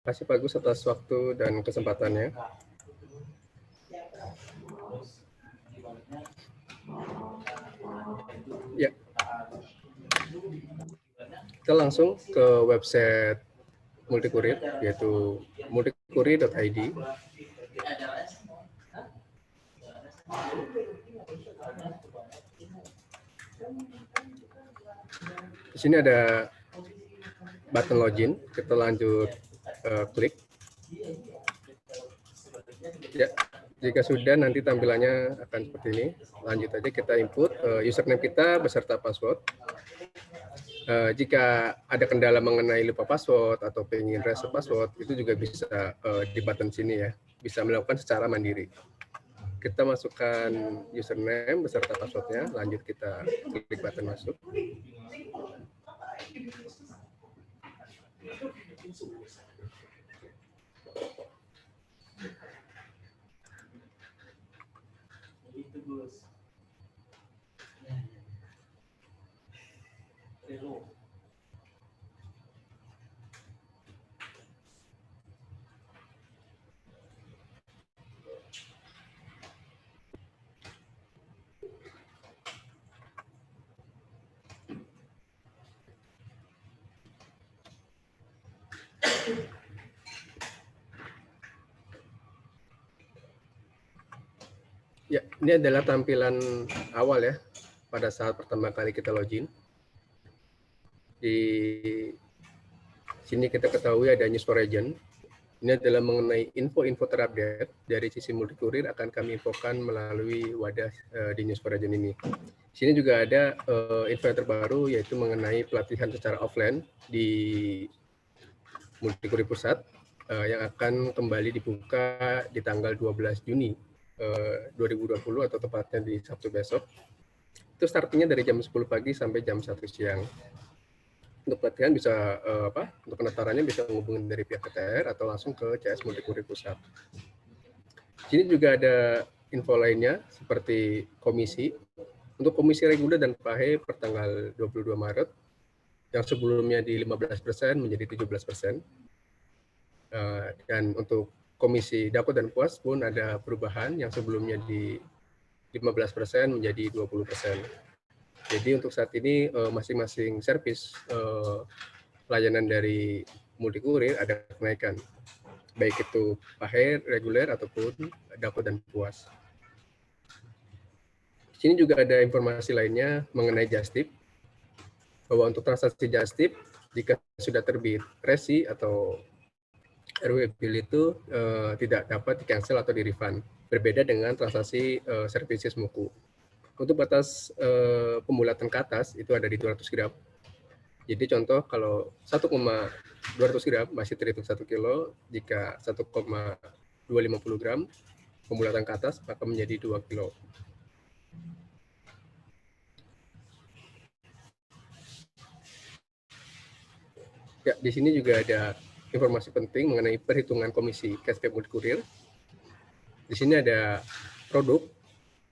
kasih Pak Gus atas waktu dan kesempatannya. Ya, kita langsung ke website Multikurir, yaitu multikurir.id. Di sini ada button login, kita lanjut klik. Ya, jika sudah nanti tampilannya akan seperti ini. Lanjut aja, kita input username kita beserta password. Jika ada kendala mengenai lupa password atau pengen reset password, itu juga bisa di button sini ya, bisa melakukan secara mandiri. Kita masukkan username beserta passwordnya, lanjut kita klik button masuk. Ya, ini adalah tampilan awal ya, pada saat pertama kali kita login. Di sini kita ketahui ada news for agent. Ini adalah mengenai info-info terupdate dari sisi Multikurir akan kami infokan melalui wadah di news for agent ini. Di sini juga ada info yang terbaru, yaitu mengenai pelatihan secara offline di Multikurir Pusat yang akan kembali dibuka di tanggal 12 Juni 2020 atau tepatnya di Sabtu besok. Itu startnya dari jam 10 pagi sampai jam 1 siang. Untuk pelatihan bisa untuk pendaftarannya bisa menghubungi dari pihak PTR atau langsung ke CS Multikurir Pusat. Di sini juga ada info lainnya seperti komisi. Untuk komisi reguler dan PAHE per tanggal 22 Maret yang sebelumnya di 15% menjadi 17%. Dan untuk komisi Dako dan Puas pun ada perubahan yang sebelumnya di 15% menjadi 20%. Jadi untuk saat ini masing-masing servis layanan dari Multikurir ada kenaikan, baik itu PAHE reguler ataupun Dako dan Puas. Di sini juga ada informasi lainnya mengenai Justip, bahwa untuk transaksi Justip jika sudah terbit resi atau RW bill itu tidak dapat di-cancel atau di-refund, berbeda dengan transaksi services Muku. Untuk batas pembulatan ke atas itu ada di 200 gram. Jadi contoh kalau 1,200 gram masih terhitung 1 kilo, jika 1,250 gram pembulatan ke atas maka menjadi 2 kilo. Ya, di sini juga ada informasi penting mengenai perhitungan komisi cashback Multikurir. Di sini ada produk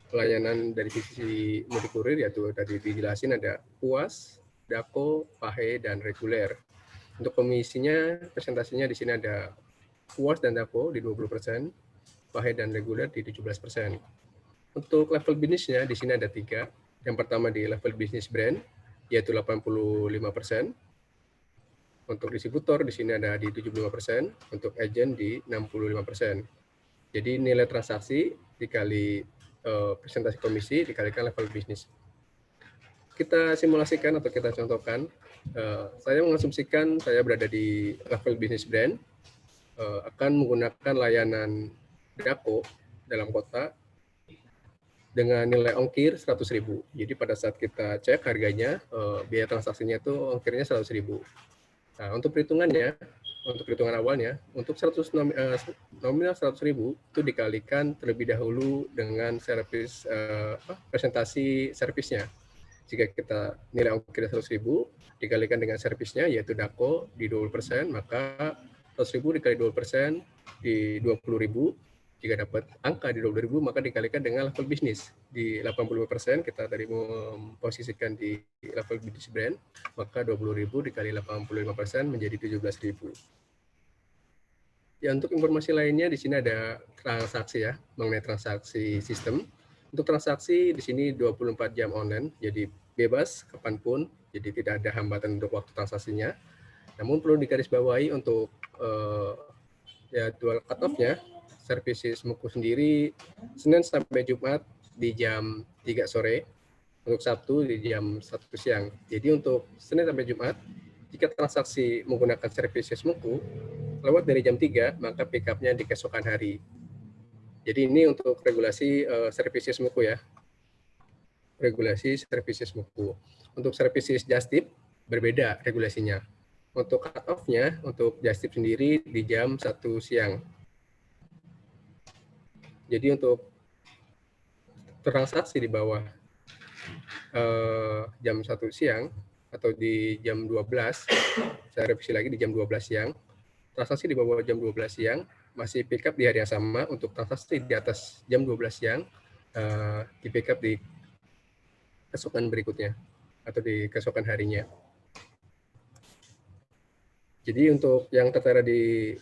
layanan dari sisi Multikurir, yaitu tadi dijelasin ada Puas, Dako, PAHE, dan reguler. Untuk komisinya, presentasinya di sini ada Puas dan Dako di 20%, PAHE dan reguler di 17%. Untuk level bisnisnya di sini ada 3. Yang pertama di level bisnis brand, yaitu 85%. Untuk distributor di sini ada di 75%, untuk agent di 65%. Jadi nilai transaksi dikali presentasi komisi dikalikan level bisnis. Kita simulasikan atau kita contohkan, saya mengasumsikan saya berada di level bisnis brand, akan menggunakan layanan Dako dalam kota dengan nilai ongkir 100.000. Jadi pada saat kita cek harganya, biaya transaksinya itu ongkirnya 100.000. Nah, untuk perhitungannya, untuk perhitungan awalnya, untuk nominal 100.000 itu dikalikan terlebih dahulu dengan servis presentasi servisnya. Jika kita nilai ongkir 100.000 dikalikan dengan servisnya yaitu Dako di 20%, maka 100.000 dikali 20% di 20.000. Jika dapat angka di 20.000 maka dikalikan dengan level bisnis di 85%, kita tadi memposisikan di level bisnis brand, maka 20.000 dikali 85% menjadi 17.000. Ya, untuk informasi lainnya di sini ada transaksi ya, mengenai transaksi sistem. Untuk transaksi di sini 24 jam online, jadi bebas kapanpun, jadi tidak ada hambatan untuk waktu transaksinya. Namun perlu digarisbawahi untuk jadwal cut-off-nya, services Muku sendiri Senin sampai Jumat di jam 3 sore, untuk Sabtu di jam 1 siang. Jadi untuk Senin sampai Jumat, jika transaksi menggunakan services Muku lewat dari jam 3, maka pick up-nya di keesokan hari. Jadi ini untuk regulasi services Muku ya. Regulasi services Muku. Untuk services Justip berbeda regulasinya. Untuk cut-off-nya, untuk Justip sendiri di jam 1 siang. Jadi untuk transaksi di bawah jam 1 siang atau di jam 12, saya revisi lagi di jam 12 siang, transaksi di bawah jam 12 siang masih pick up di hari yang sama. Untuk transaksi di atas jam 12 siang di pick up di keesokan berikutnya atau di keesokan harinya. Jadi untuk yang tertera di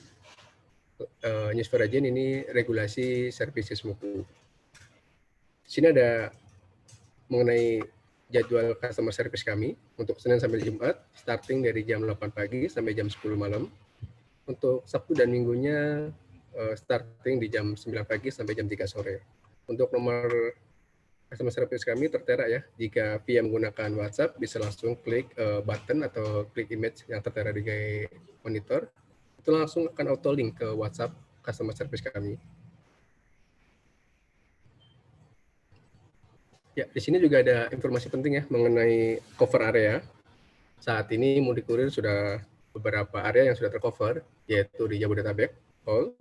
News for Agent ini regulasi services Muku. Di sini ada mengenai jadwal customer service kami untuk Senin sampai Jumat, starting dari jam 8 pagi sampai jam 10 malam. Untuk Sabtu dan Minggunya starting di jam 9 pagi sampai jam 3 sore. Untuk nomor customer service kami tertera ya. Jika via menggunakan WhatsApp, bisa langsung klik button atau klik image yang tertera di monitor. Itu langsung akan auto link ke WhatsApp customer service kami. Ya, di sini juga ada informasi penting ya mengenai cover area. Saat ini Mudik Kurir sudah beberapa area yang sudah tercover, yaitu di Jabodetabek, All,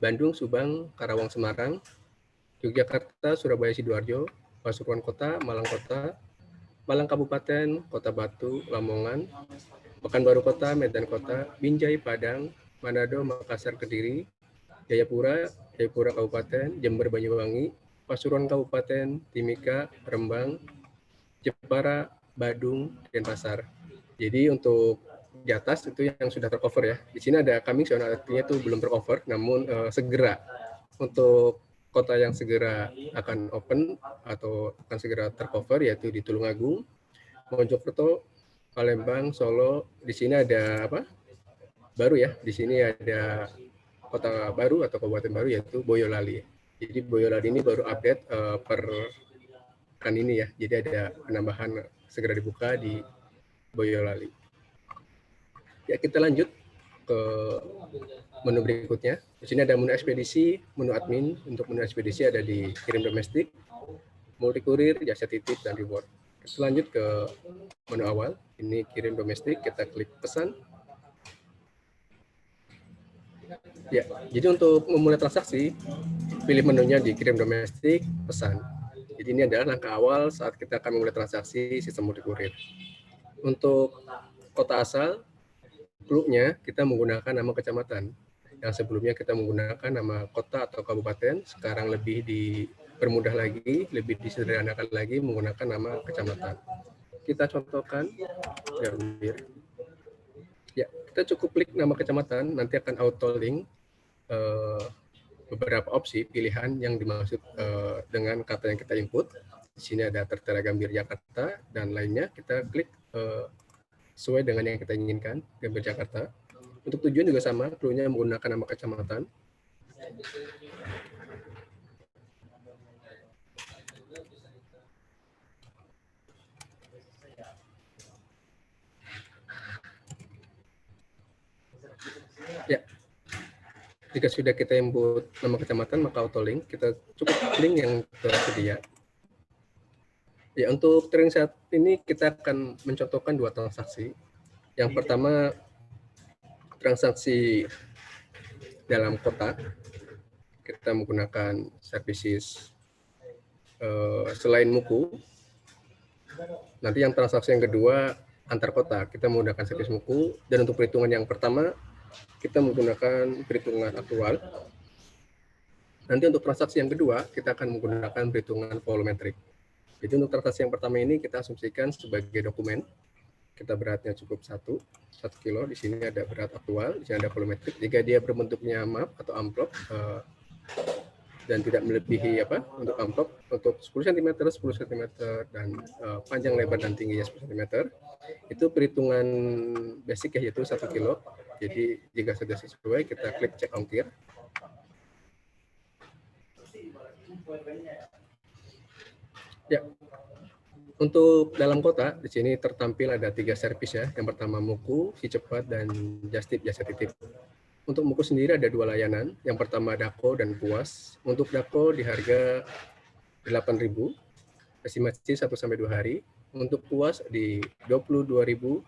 Bandung, Subang, Karawang, Semarang, Yogyakarta, Surabaya, Sidoarjo, Pasuruan Kota, Malang Kota, Malang Kabupaten, Kota Batu, Lamongan, Pekanbaru Kota, Medan Kota, Binjai, Padang, Manado, Makassar, Kediri, Jayapura, Jayapura Kabupaten, Jember, Banyuwangi, Pasuruan Kabupaten, Timika, Rembang, Jepara, Badung, Denpasar. Jadi untuk di atas itu yang sudah tercover ya. Di sini ada coming soon, artinya itu belum tercover, namun segera. Untuk kota yang segera akan open atau akan segera tercover yaitu di Tulungagung, Mojokerto, Palembang, Solo. Di sini ada apa? Baru ya. Di sini ada kota baru atau kabupaten baru yaitu Boyolali. Jadi Boyolali ini baru update per kan ini ya. Jadi ada penambahan segera dibuka di Boyolali. Ya, kita lanjut ke menu berikutnya. Di sini ada menu ekspedisi, menu admin. Untuk menu ekspedisi ada di kirim domestik, multi kurir, jasa titip, dan reward. Kita lanjut ke menu awal. Ini kirim domestik, kita klik pesan. Ya, jadi untuk memulai transaksi, pilih menunya di kirim domestik, pesan. Jadi ini adalah langkah awal saat kita akan memulai transaksi sistem multi kurir. Untuk kota asal, clue-nya kita menggunakan nama kecamatan. Yang sebelumnya kita menggunakan nama kota atau kabupaten, sekarang lebih dipermudah lagi, lebih disederhanakan lagi menggunakan nama kecamatan. Kita contohkan, ya, kita cukup klik nama kecamatan, nanti akan auto link beberapa opsi pilihan yang dimaksud dengan kata yang kita input. Di sini ada tertera Gambir Jakarta dan lainnya. Kita klik sesuai dengan yang kita inginkan, Gambir Jakarta. Untuk tujuan juga sama, clue-nya menggunakan nama kecamatan. Ya, jika sudah kita input nama kecamatan, maka auto link. Kita cukup link yang tersedia. Ya, untuk training saat ini kita akan mencontohkan dua transaksi. Yang pertama, transaksi dalam kota. Kita menggunakan services selain Muku. Nanti yang transaksi yang kedua, antar kota. Kita menggunakan service Muku. Dan untuk perhitungan yang pertama, kita menggunakan perhitungan aktual. Nanti untuk transaksi yang kedua, kita akan menggunakan perhitungan volumetrik. Jadi untuk transaksi yang pertama ini kita asumsikan sebagai dokumen. kita beratnya cukup 1 kilo. Di sini ada berat aktual, di sini ada volumetrik. Jika dia berbentuknya map atau amplop dan tidak melebihi untuk amplop, untuk 10 cm, 10 cm dan panjang lebar dan tingginya 10 cm, itu perhitungan basic ya, yaitu 1 kilo. Jadi jika sudah sesuai, kita klik cek ongkir. Ya, untuk dalam kota di sini tertampil ada 3 servis ya. Yang pertama Muku, Si Cepat, dan Just Tip jasa titip. Untuk Muku sendiri ada 2 layanan. Yang pertama Dako dan Puas. Untuk Dako di harga 8.000, estimasi 1-2 hari. Untuk Puas di 22.000,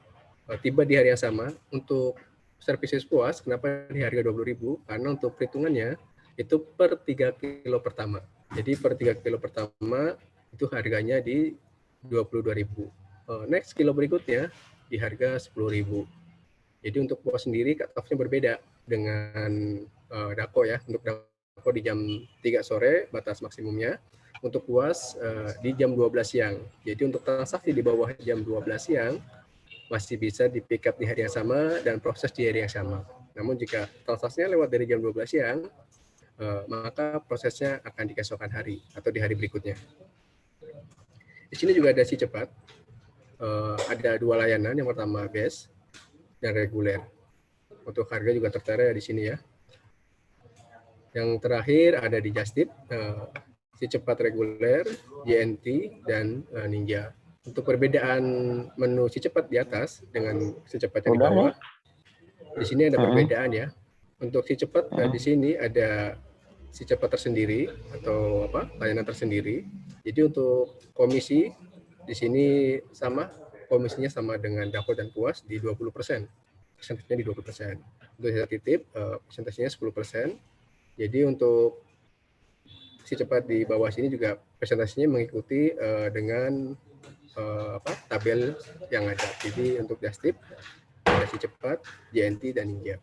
tiba di hari yang sama. Untuk services Puas, kenapa di harga 20.000? Karena untuk perhitungannya itu per 3 kilo pertama. Jadi per 3 kilo pertama itu harganya di 22.000. Next kilo berikutnya di harga 10.000. Jadi untuk Puas sendiri cut-off-nya berbeda dengan Dako ya. Untuk Dako di jam 3 sore batas maksimumnya. Untuk Puas di jam 12 siang. Jadi untuk transaksi di bawah jam 12 siang masih bisa di pick up di hari yang sama dan proses di hari yang sama. Namun jika transaksinya lewat dari jam 12 siang, maka prosesnya akan di keesokan hari atau di hari berikutnya. Di sini juga ada Si Cepat. Ada 2 layanan, yang pertama base dan reguler. Untuk harga juga tertera di sini ya. Yang terakhir ada di Just Tip, Si Cepat reguler, JNT, dan Ninja. Untuk perbedaan menu Si Cepat di atas dengan Si Cepat yang di bawah, di sini ada perbedaan ya. Untuk Si Cepat di sini ada Si Cepat tersendiri atau layanan tersendiri. Jadi untuk komisi di sini sama, komisinya sama dengan Dako dan Puas di 20%. Persentasenya di 20%. Untuk jasa titip, persentasenya 10%. Jadi untuk Si Cepat di bawah sini juga persentasenya mengikuti dengan tabel yang ada. Jadi untuk Just Tip, ada Si Cepat, JNT, dan Ninja.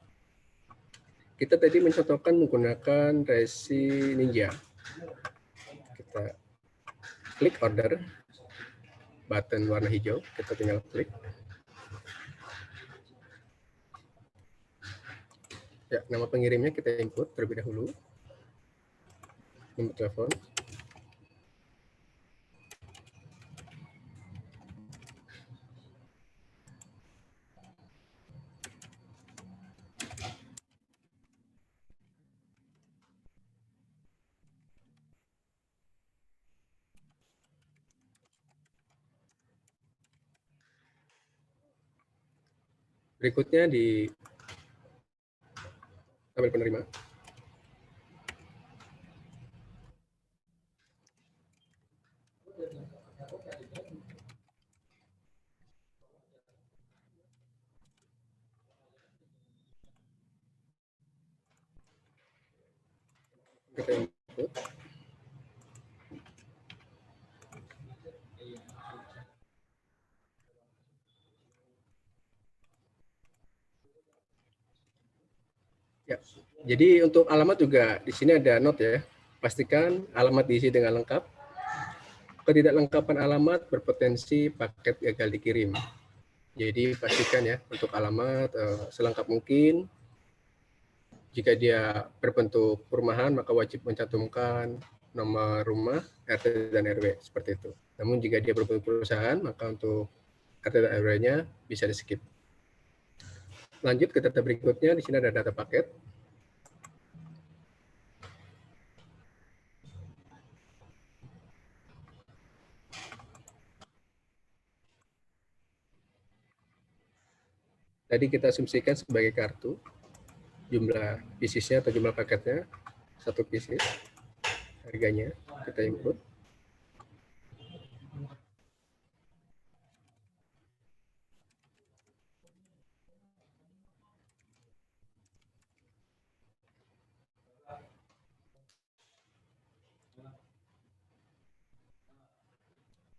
Kita tadi mencontohkan menggunakan resi Ninja. Kita klik order, button warna hijau, kita tinggal klik. Ya, nama pengirimnya kita input terlebih dahulu. Nomor telepon. Berikutnya di tabel penerima. Kita input. Ya, jadi untuk alamat juga di sini ada note ya. Pastikan alamat diisi dengan lengkap. Ketidaklengkapan alamat berpotensi paket gagal dikirim. Jadi pastikan ya untuk alamat selengkap mungkin. Jika dia berbentuk perumahan, maka wajib mencantumkan nomor rumah, RT dan RW seperti itu. Namun jika dia berbentuk perusahaan, maka untuk RT dan RW-nya bisa di skip. Lanjut ke data berikutnya, di sini ada data paket. Tadi kita asumsikan sebagai kartu, jumlah piecesnya atau jumlah paketnya 1 pieces, harganya kita input.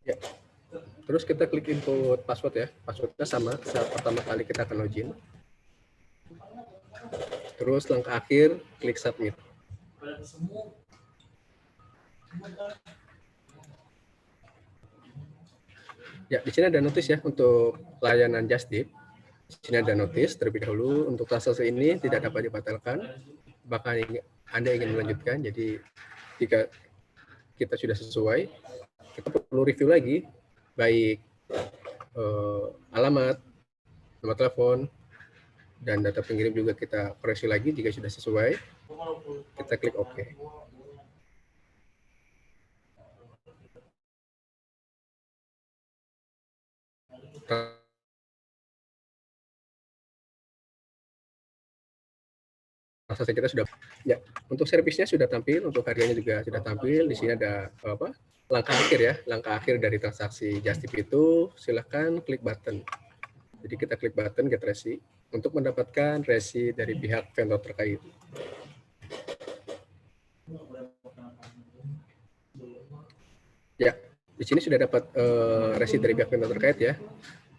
Ya. Terus kita klik input password ya. Passwordnya sama saat pertama kali kita akan login. Terus langkah akhir, klik submit. Ya, di sini ada notis ya untuk layanan Justip. Di sini ada notis terlebih dahulu untuk transaksi ini tidak dapat dibatalkan. Bahkan Anda ingin melanjutkan, jadi jika kita sudah sesuai, kita perlu review lagi, baik alamat, nomor telepon, dan data pengirim juga kita koreksi lagi jika sudah sesuai. Kita klik OK. Transaksi kita sudah ya. Untuk servisnya sudah tampil, untuk harganya juga sudah tampil. Di sini ada langkah akhir ya, langkah akhir dari transaksi Justip itu silahkan klik button. Jadi kita klik button get resi untuk mendapatkan resi dari pihak vendor terkait. Ya, di sini sudah dapat resi dari pihak vendor terkait ya.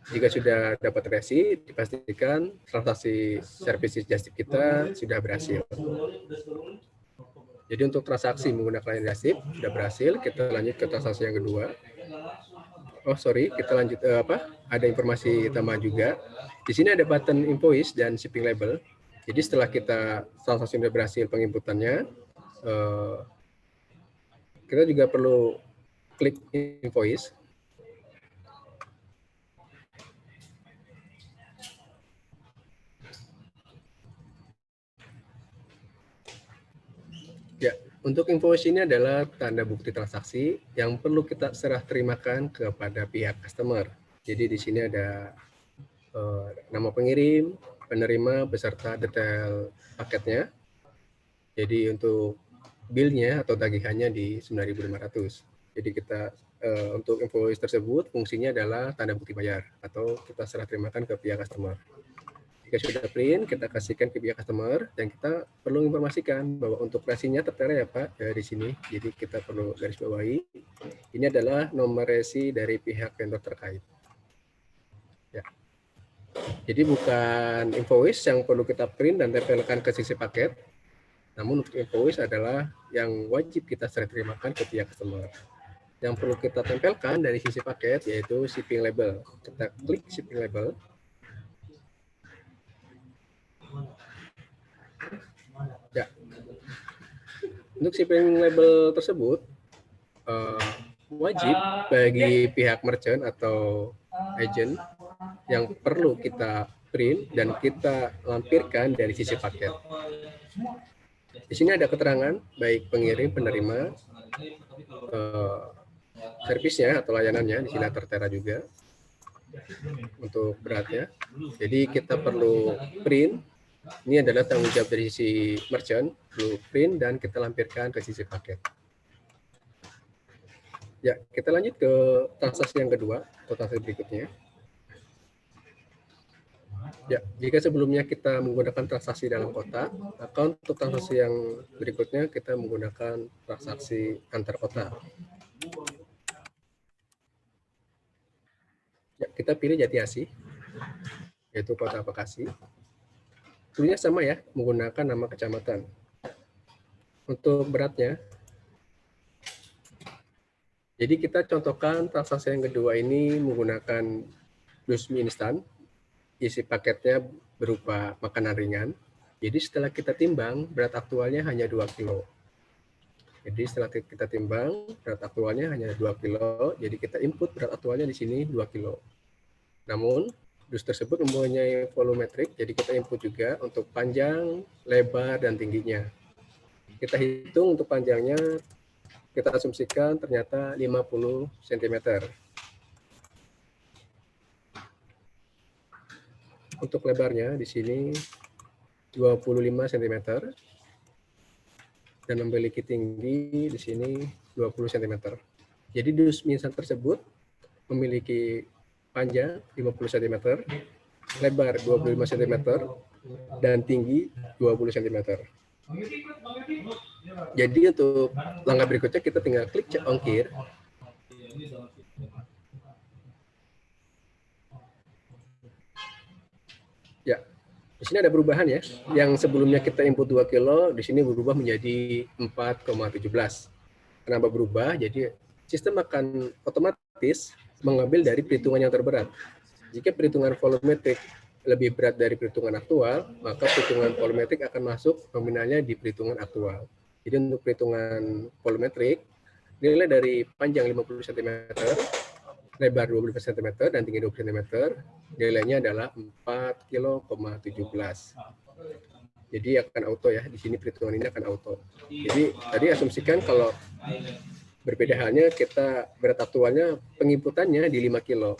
Jika sudah dapat resi, dipastikan transaksi services Justip kita sudah berhasil. Jadi untuk transaksi menggunakan layanan Justip sudah berhasil. Kita lanjut ke transaksi yang kedua. Oh sorry, kita lanjut ada informasi tambahan juga. Di sini ada button invoice dan shipping label. Jadi setelah kita transaksi sudah berhasil penginputannya, kita juga perlu klik invoice. Ya, untuk invoice ini adalah tanda bukti transaksi yang perlu kita serah terimakan kepada pihak customer. Jadi di sini ada nama pengirim, penerima, beserta detail paketnya. Jadi untuk bill-nya atau tagihannya di 9.500. Jadi kita untuk invoice tersebut fungsinya adalah tanda bukti bayar atau kita serah terimakan ke pihak customer. Jika sudah print, kita kasihkan ke pihak customer dan kita perlu informasikan bahwa untuk resinya tertera ya Pak di sini. Jadi kita perlu garis bawahi. Ini adalah nomor resi dari pihak vendor terkait. Ya. Jadi bukan invoice yang perlu kita print dan tempelkan ke sisi paket, namun untuk invoice adalah yang wajib kita serah terimakan ke pihak customer. Yang perlu kita tempelkan dari sisi paket yaitu shipping label. Kita klik shipping label. Ya. Untuk shipping label tersebut wajib bagi pihak merchant atau agent yang perlu kita print dan kita lampirkan dari sisi paket. Di sini ada keterangan baik pengirim, penerima, servisnya atau layanannya di sini tertera juga untuk beratnya. Jadi kita perlu print. Ini adalah tanggung jawab dari sisi merchant, perlu print dan kita lampirkan ke sisi paket. Ya, kita lanjut ke transaksi yang kedua atau transaksi berikutnya. Ya, jika sebelumnya kita menggunakan transaksi dalam kota, maka untuk transaksi yang berikutnya kita menggunakan transaksi antar kota. Ya, kita pilih Jatiasi, yaitu Kota Bekasi. Dulunya sama ya, menggunakan nama kecamatan. Untuk beratnya, jadi kita contohkan transaksi yang kedua ini menggunakan dus mie instan. Isi paketnya berupa makanan ringan. Jadi setelah kita timbang, berat aktualnya hanya 2 kilo. Jadi setelah kita timbang, berat aktualnya hanya 2 kilo. Jadi kita input berat aktualnya di sini 2 kilo. Namun, dus tersebut mempunyai volumetrik, jadi kita input juga untuk panjang, lebar, dan tingginya. Kita hitung untuk panjangnya, kita asumsikan ternyata 50 cm. Untuk lebarnya di sini 25 cm dan memiliki tinggi di sini 20 cm. Jadi dus mie instan tersebut memiliki panjang 50 cm, lebar 25 cm, dan tinggi 20 cm. Jadi untuk langkah berikutnya kita tinggal klik cek ongkir. Ya, di sini ada perubahan ya. Yang sebelumnya kita input 2 kilo, di sini berubah menjadi 4,17. Kenapa berubah? Jadi sistem akan otomatis mengambil dari perhitungan yang terberat. Jika perhitungan volumetrik lebih berat dari perhitungan aktual, maka perhitungan volumetrik akan masuk nominalnya di perhitungan aktual. Jadi untuk perhitungan volumetrik, nilai dari panjang 50 cm, lebar 25 cm, dan tinggi 20 cm, nilainya adalah 4,17 kg. Jadi akan auto ya, di sini perhitungan ini akan auto. Jadi tadi asumsikan kalau berbeda halnya kita berat aktualnya penginputannya di 5 kilo.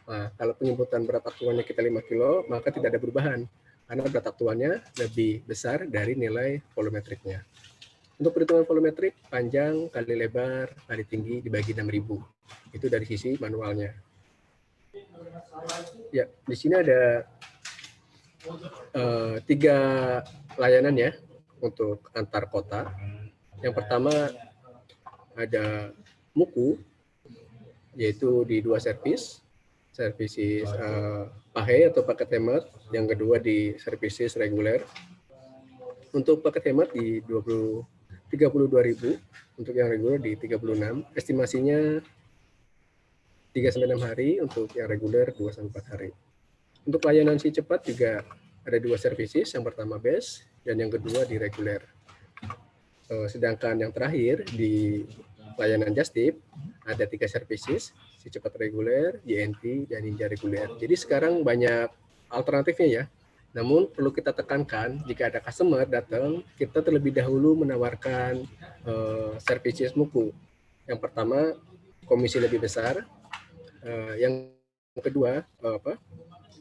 Nah, kalau penginputan berat aktualnya kita 5 kilo, maka tidak ada perubahan karena berat aktualnya lebih besar dari nilai volumetriknya. Untuk perhitungan volumetrik, panjang kali lebar kali tinggi dibagi 6.000. Itu dari sisi manualnya. Ya, di sini ada 3 layanan ya untuk antar kota. Yang pertama ada MUKU, yaitu di 2 services PAHE atau paket hemat, yang kedua di services reguler. Untuk paket hemat di 32.000, untuk yang reguler di 36. Estimasinya 3-6 hari, untuk yang reguler 2-4 hari. Untuk layanan si cepat juga ada 2 services, yang pertama BES dan yang kedua di reguler. Sedangkan yang terakhir di layanan Just Tip ada 3 services, si cepat reguler, JNT, dan Ninja reguler. Jadi sekarang banyak alternatifnya ya. Namun perlu kita tekankan, jika ada customer datang, kita terlebih dahulu menawarkan services MUKU. Yang pertama, komisi lebih besar. Yang kedua,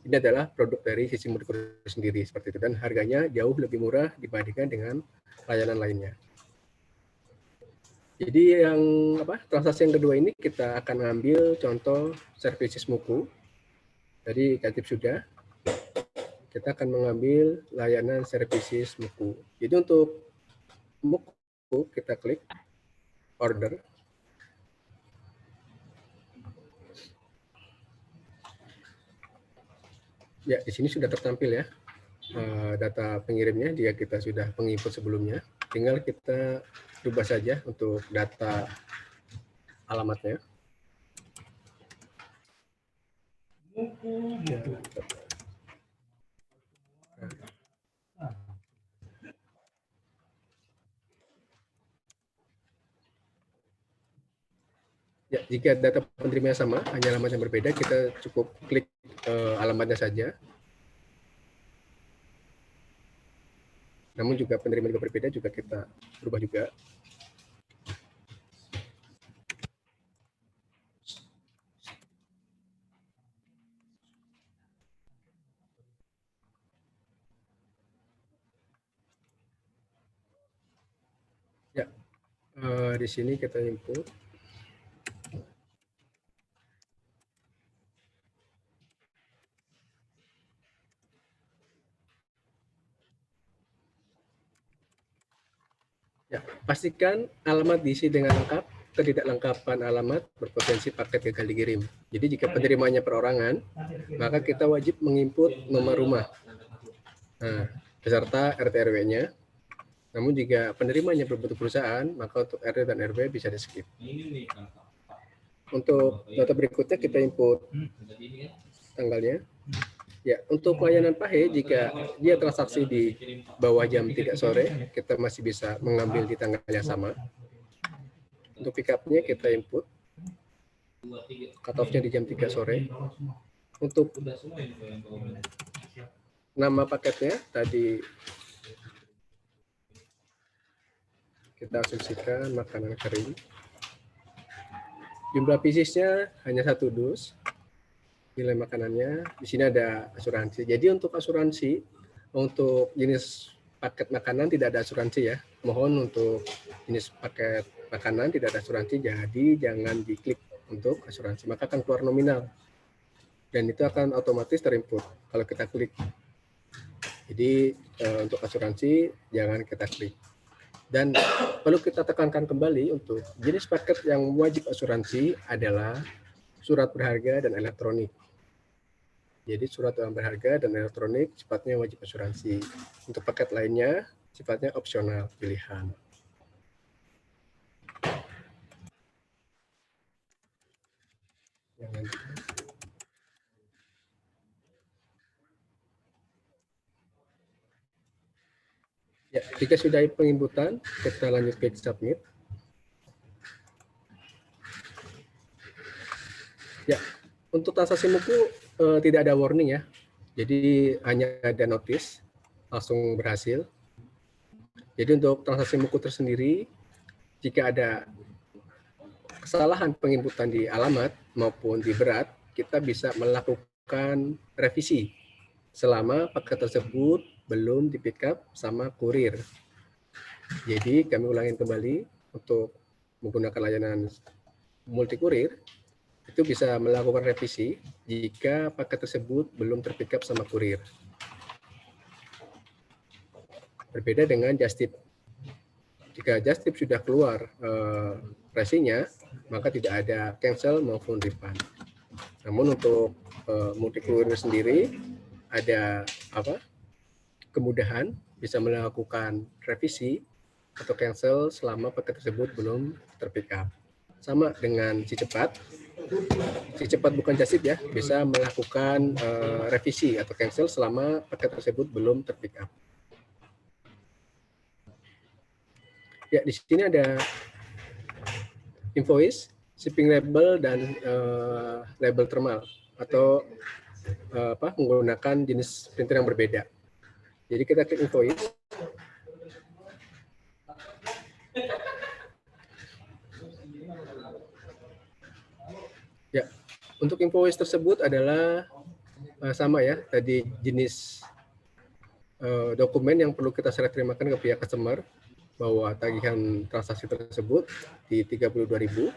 ini adalah produk dari sisi Multi Courier sendiri seperti itu, dan harganya jauh lebih murah dibandingkan dengan layanan lainnya. Jadi yang transaksi yang kedua ini kita akan ambil contoh services MUKU. Tadi Katip sudah. Kita akan mengambil layanan services MUKU. Jadi untuk MUKU kita klik order. Ya, di sini sudah tertampil ya data pengirimnya jika kita sudah menginput sebelumnya. Tinggal kita rubah saja untuk data alamatnya. Ya, jika data penerimanya sama, hanya alamat yang berbeda, kita cukup klik alamatnya saja. Namun juga penerima juga berbeda, juga kita berubah juga. Ya, di sini kita input. Ya, pastikan alamat diisi dengan lengkap. Ketidaklengkapan alamat berpotensi paket gagal dikirim. Jadi jika penerimanya perorangan, maka kita wajib menginput nomor rumah, beserta RT RW-nya. Namun jika penerimanya berbentuk perusahaan, maka untuk RT dan RW bisa di skip. Untuk data berikutnya kita input tanggalnya. Ya, untuk layanan PAHE, jika dia transaksi di bawah jam 3 sore, kita masih bisa mengambil di tanggal yang sama. Untuk pick up-nya kita input. Cut off-nya di jam 3 sore. Untuk nama paketnya, tadi kita asumsikan makanan kering. Jumlah piecesnya hanya 1 dus. Nilai makanannya, di sini ada asuransi. Jadi untuk asuransi, untuk jenis paket makanan tidak ada asuransi ya. Mohon untuk jenis paket makanan tidak ada asuransi, jadi jangan diklik untuk asuransi, maka akan keluar nominal. Dan itu akan otomatis terinput kalau kita klik. Jadi untuk asuransi jangan kita klik. Dan perlu kita tekankan kembali, untuk jenis paket yang wajib asuransi adalah surat berharga dan elektronik. Jadi surat yang berharga dan elektronik sifatnya wajib asuransi. Untuk paket lainnya sifatnya opsional pilihan. Yang nanti. Ya, jika sudah penginputan, kita lanjut ke submit. Ya, untuk transaksi buku tidak ada warning ya. Jadi hanya ada notice, langsung berhasil. Jadi untuk transaksi buku tersendiri, jika ada kesalahan penginputan di alamat maupun di berat, kita bisa melakukan revisi selama paket tersebut belum di pick up sama kurir. Jadi kami ulangin kembali, untuk menggunakan layanan multi kurir itu bisa melakukan revisi jika paket tersebut belum terpick up sama kurir. Berbeda dengan just tip. Jika just tip sudah keluar pricing-nya, maka tidak ada cancel maupun refund. Namun untuk multi kurir sendiri ada kemudahan bisa melakukan revisi atau cancel selama paket tersebut belum terpick up. Sama dengan si cepat bukan just tip ya, bisa melakukan revisi atau cancel selama paket tersebut belum terpick up. Ya, di sini ada invoice, shipping label, dan label thermal atau menggunakan jenis printer yang berbeda. Jadi kita klik invoice. Ya, untuk invoice tersebut adalah sama ya, tadi jenis dokumen yang perlu kita serah terimakan ke pihak customer bahwa tagihan transaksi tersebut di 32.000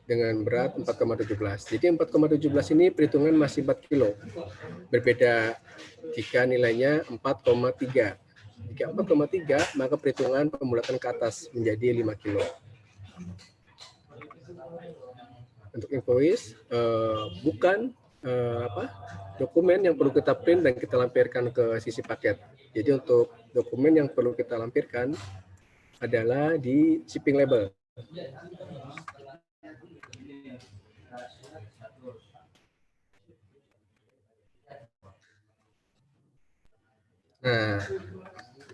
dengan berat 4,17. Jadi 4,17 ini perhitungan masih 4 kilo. Berbeda jika nilainya 4,3. Jika 4,3 maka perhitungan pembulatan ke atas menjadi 5 kilo. Untuk invoice bukan dokumen yang perlu kita print dan kita lampirkan ke sisi paket. Jadi untuk dokumen yang perlu kita lampirkan adalah di shipping label. Nah,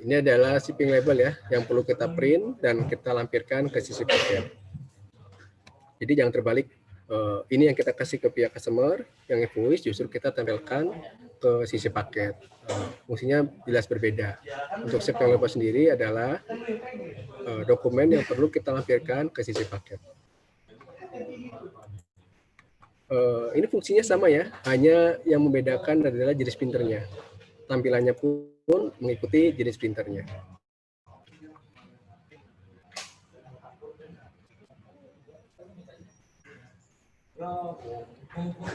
ini adalah shipping label ya, yang perlu kita print dan kita lampirkan ke sisi paket. Jadi jangan terbalik, ini yang kita kasih ke pihak customer, yang invoice justru kita tempelkan ke sisi paket. Fungsinya jelas berbeda. Untuk shipping label sendiri adalah dokumen yang perlu kita lampirkan ke sisi paket. Ini fungsinya sama ya, hanya yang membedakan adalah jenis printernya. Tampilannya pun mengikuti jenis printernya.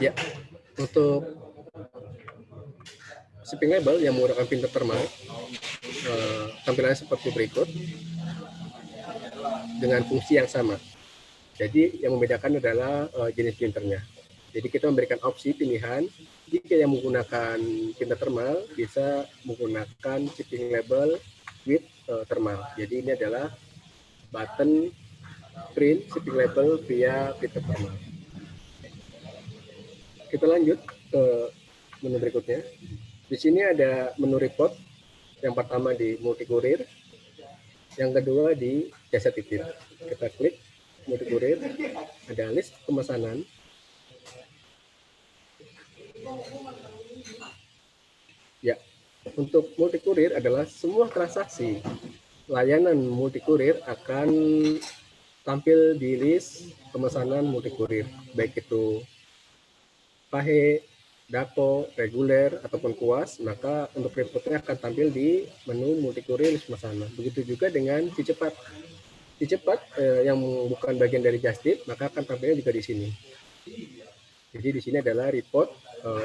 Ya, untuk shipping label yang menggunakan printer thermal, tampilannya seperti berikut dengan fungsi yang sama. Jadi yang membedakan adalah jenis printernya. Jadi kita memberikan opsi pilihan, jika yang menggunakan printer thermal bisa menggunakan shipping label with thermal. Jadi ini adalah button print shipping label via printer thermal. Kita lanjut ke menu berikutnya. Di sini ada menu report. Yang pertama di multi kurir, yang kedua di jasa titip. Kita klik multi kurir, ada list pemesanan. Ya, untuk multi kurir adalah semua transaksi layanan multi kurir akan tampil di list pemesanan multi kurir, baik itu PAHE, DAPO, reguler, ataupun kuas, maka untuk reportnya akan tampil di menu multi kurir list pemesanan. Begitu juga dengan si cepat. Si cepat yang bukan bagian dari just tip, maka akan tampilnya juga di sini. Jadi di sini adalah report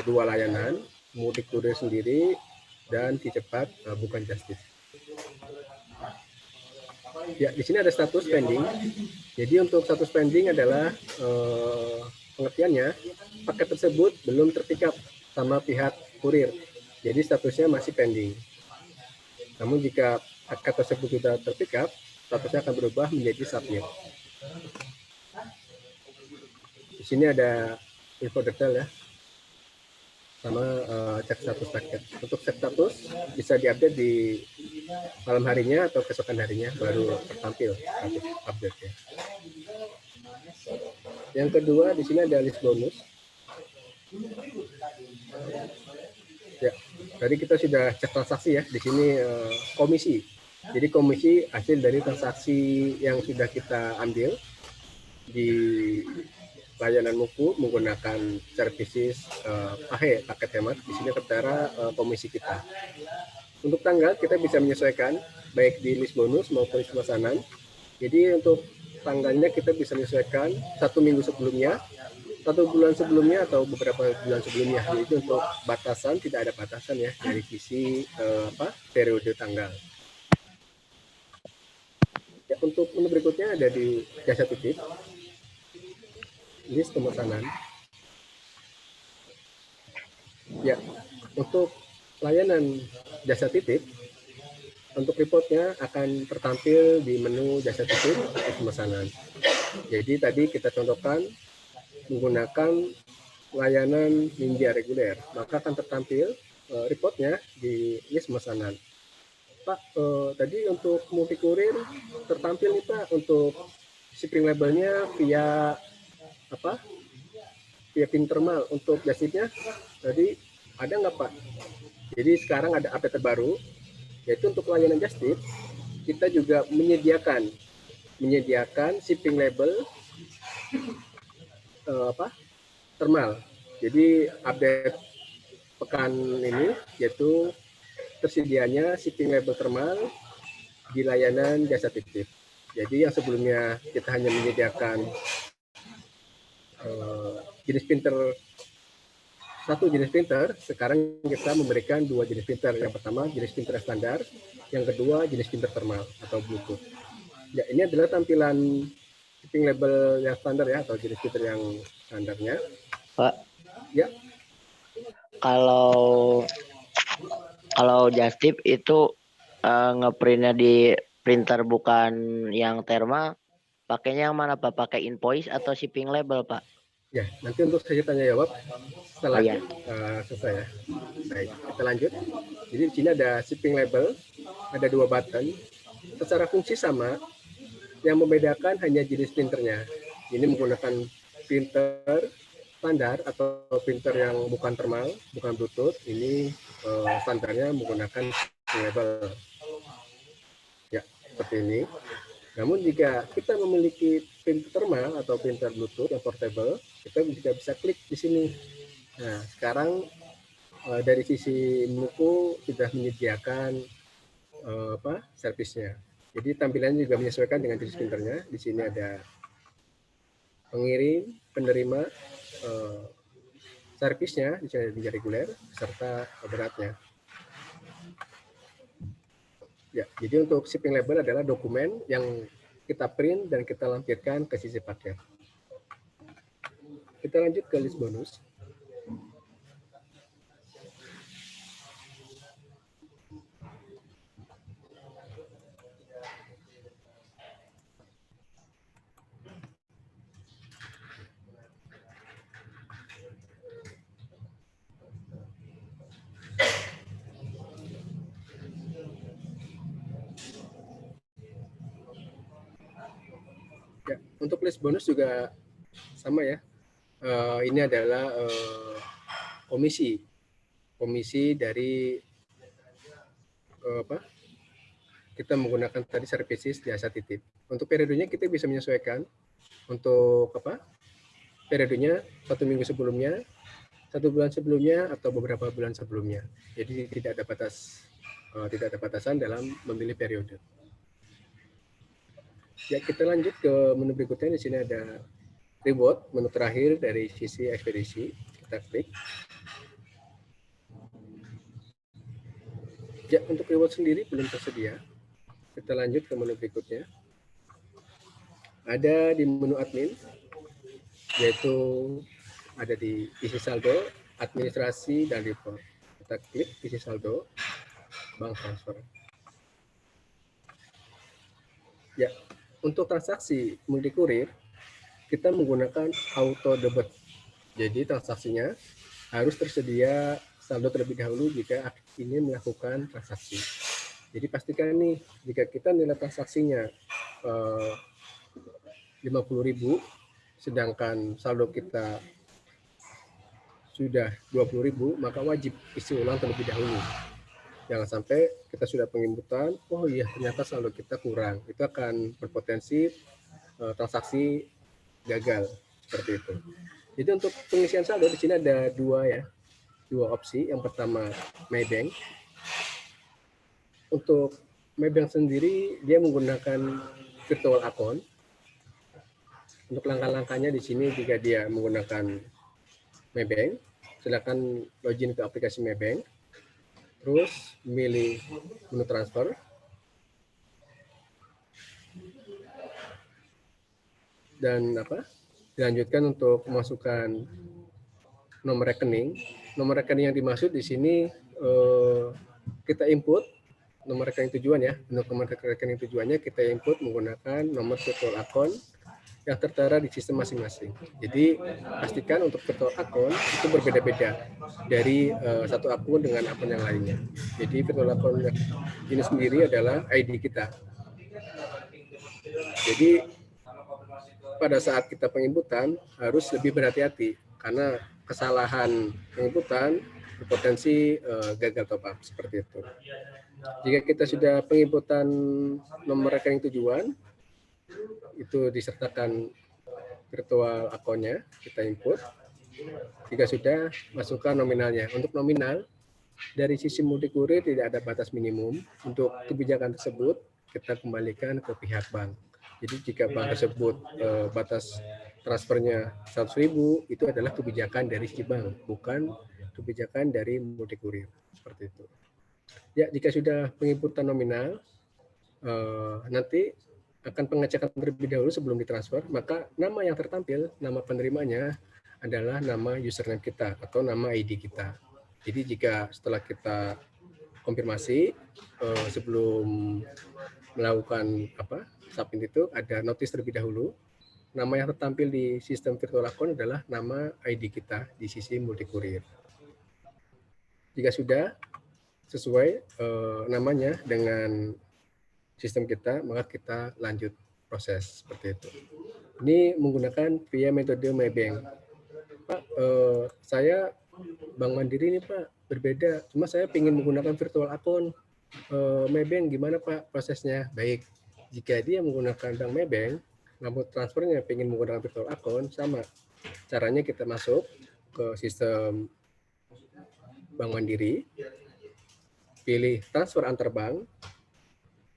dua layanan, multi kurir sendiri dan si cepat bukan just tip. Ya, di sini ada status pending. Jadi untuk status pending adalah pengertiannya paket tersebut belum terpick up sama pihak kurir. Jadi statusnya masih pending. Namun jika paket tersebut sudah terpick up, statusnya akan berubah menjadi submit. Di sini ada info detail ya, sama cek status paket. Untuk cek status bisa diupdate di malam harinya atau keesokan harinya baru tertampil status update ya. Yang kedua di sini ada list bonus. Ya, tadi kita sudah cek transaksi ya. Di sini komisi. Jadi komisi hasil dari transaksi yang sudah kita ambil di layanan Muku menggunakan services paket hemat. Di sini tertera komisi kita. Untuk tanggal kita bisa menyesuaikan baik di list bonus maupun list pemesanan. Jadi untuk tanggalnya kita bisa menyesuaikan 1 minggu sebelumnya, 1 bulan sebelumnya, atau beberapa bulan sebelumnya. Jadi untuk batasan tidak ada batasan ya dari sisi periode tanggal. Ya, untuk menu berikutnya ada di jasa titip, list pemesanan. Ya, untuk layanan jasa titip, untuk reportnya akan tertampil di menu jasa titip pemesanan. Jadi tadi kita contohkan menggunakan layanan Ninja reguler, maka akan tertampil reportnya di list pemesanan. Pak, tadi untuk multi kurir tertampil nih Pak, untuk shipping labelnya via via pin termal. Untuk jasipnya tadi ada nggak Pak? Jadi sekarang ada update terbaru, yaitu untuk layanan just tip kita juga menyediakan shipping label thermal. Jadi update pekan ini yaitu tersedianya shipping label thermal di layanan jasa titip. Jadi yang sebelumnya kita hanya menyediakan satu jenis printer, sekarang kita memberikan 2 jenis printer. Yang pertama jenis printer standar, yang kedua jenis printer thermal atau Bluetooth. Ya, ini adalah tampilan shipping label yang standar ya, atau jenis printer yang standarnya. Pak. Ya. Kalau just tip itu ngeprintnya di printer bukan yang thermal, pakainya yang mana Pak? Pakai invoice atau shipping label Pak? Ya, nanti untuk saya tanya jawab setelah selesai ya. Baik, kita lanjut. Jadi di sini ada shipping label, ada 2 button. Secara fungsi sama, yang membedakan hanya jenis printernya. Ini menggunakan printer standar atau printer yang bukan thermal, bukan Bluetooth. Ini standarnya menggunakan label. Ya, seperti ini. Namun jika kita memiliki printer thermal atau printer Bluetooth yang portable, kita juga bisa klik di sini. Nah, sekarang dari sisi Muku sudah menyediakan servisnya. Jadi tampilannya juga menyesuaikan dengan jenis printernya. Di sini ada pengirim, penerima, servisnya, di sini ada reguler, serta beratnya. Ya, jadi untuk shipping label adalah dokumen yang kita print dan kita lampirkan ke sisi paket. Kita lanjut ke list bonus. Ya, untuk list bonus juga sama ya. Ini adalah komisi dari kita menggunakan tadi services jasa titip. Untuk periodenya kita bisa menyesuaikan. Untuk periodenya 1 minggu sebelumnya, 1 bulan sebelumnya, atau beberapa bulan sebelumnya. Jadi tidak ada batasan dalam memilih periode. Ya, kita lanjut ke menu berikutnya. Di sini ada reward, menu terakhir dari sisi ekspedisi. Kita klik. Ya, untuk reward sendiri belum tersedia. Kita lanjut ke menu berikutnya. Ada di menu admin, yaitu ada di isi saldo, administrasi, dan report. Kita klik isi saldo, bank transfer. Ya, untuk transaksi multi kurir, kita menggunakan auto debit. Jadi transaksinya harus tersedia saldo terlebih dahulu jika ingin melakukan transaksi. Jadi pastikan nih, jika kita nilai transaksinya 50.000, sedangkan saldo kita sudah 20.000, maka wajib isi ulang terlebih dahulu. Jangan sampai kita sudah penginputan, oh iya ternyata saldo kita kurang. Itu akan berpotensi transaksi gagal seperti itu. Jadi untuk pengisian saldo di sini ada dua opsi. Yang pertama Maybank. Untuk Maybank sendiri dia menggunakan virtual account. Untuk langkah-langkahnya di sini jika dia menggunakan Maybank, silakan login ke aplikasi Maybank, terus milih menu transfer, dan dilanjutkan untuk memasukkan nomor rekening. Nomor rekening yang dimaksud di sini kita input nomor rekening tujuan ya. Untuk nomor rekening tujuannya kita input menggunakan nomor virtual account yang tertera di sistem masing-masing. Jadi pastikan untuk virtual account itu berbeda-beda dari satu akun dengan akun yang lainnya. Jadi virtual account ini sendiri adalah ID kita. Jadi pada saat kita penginputan harus lebih berhati-hati karena kesalahan penginputan berpotensi gagal top up seperti itu. Jika kita sudah penginputan nomor rekening tujuan, itu disertakan virtual account-nya, kita input. Jika sudah, masukkan nominalnya. Untuk nominal, dari sisi Multikurir tidak ada batas minimum. Untuk kebijakan tersebut, kita kembalikan ke pihak bank. Jadi jika bank tersebut batas transfernya 100.000, itu adalah kebijakan dari si bank, bukan kebijakan dari Multikurir. Seperti itu. Ya, jika sudah penginputan nominal, nanti akan pengecekan terlebih dahulu sebelum ditransfer, maka nama yang tertampil, nama penerimanya adalah nama username kita atau nama ID kita. Jadi jika setelah kita konfirmasi sebelum melakukan submit itu ada notice terlebih dahulu, nama yang tertampil di sistem virtual account adalah nama ID kita di sisi Multikurir. Jika sudah sesuai namanya dengan sistem kita, maka kita lanjut proses seperti itu. Ini menggunakan via metode Maybank. Pak, saya Bank Mandiri ini Pak berbeda, cuma saya ingin menggunakan virtual account Maybank, gimana Pak prosesnya? Baik, jika dia menggunakan Bank Maybank, namun transfernya ingin menggunakan virtual account, sama. Caranya kita masuk ke sistem Bank Mandiri, pilih transfer antar bank,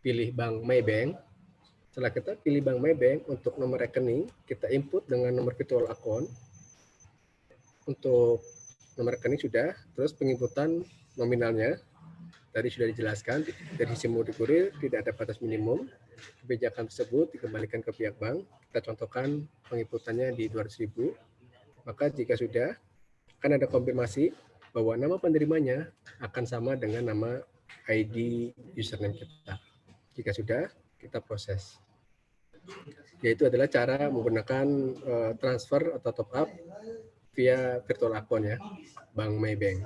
pilih Bank Maybank. Setelah kita pilih Bank Maybank, untuk nomor rekening, kita input dengan nomor virtual account. Untuk nomor rekening sudah, terus penginputan nominalnya. Tadi sudah dijelaskan, dari sisi Multikurir tidak ada batas minimum. Kebijakan tersebut dikembalikan ke pihak bank. Kita contohkan penginputannya di 200.000. Maka jika sudah, akan ada konfirmasi bahwa nama penerimanya akan sama dengan nama ID username kita. Jika sudah, kita proses. Yaitu adalah cara menggunakan transfer atau top up via virtual account ya, Bank Maybank.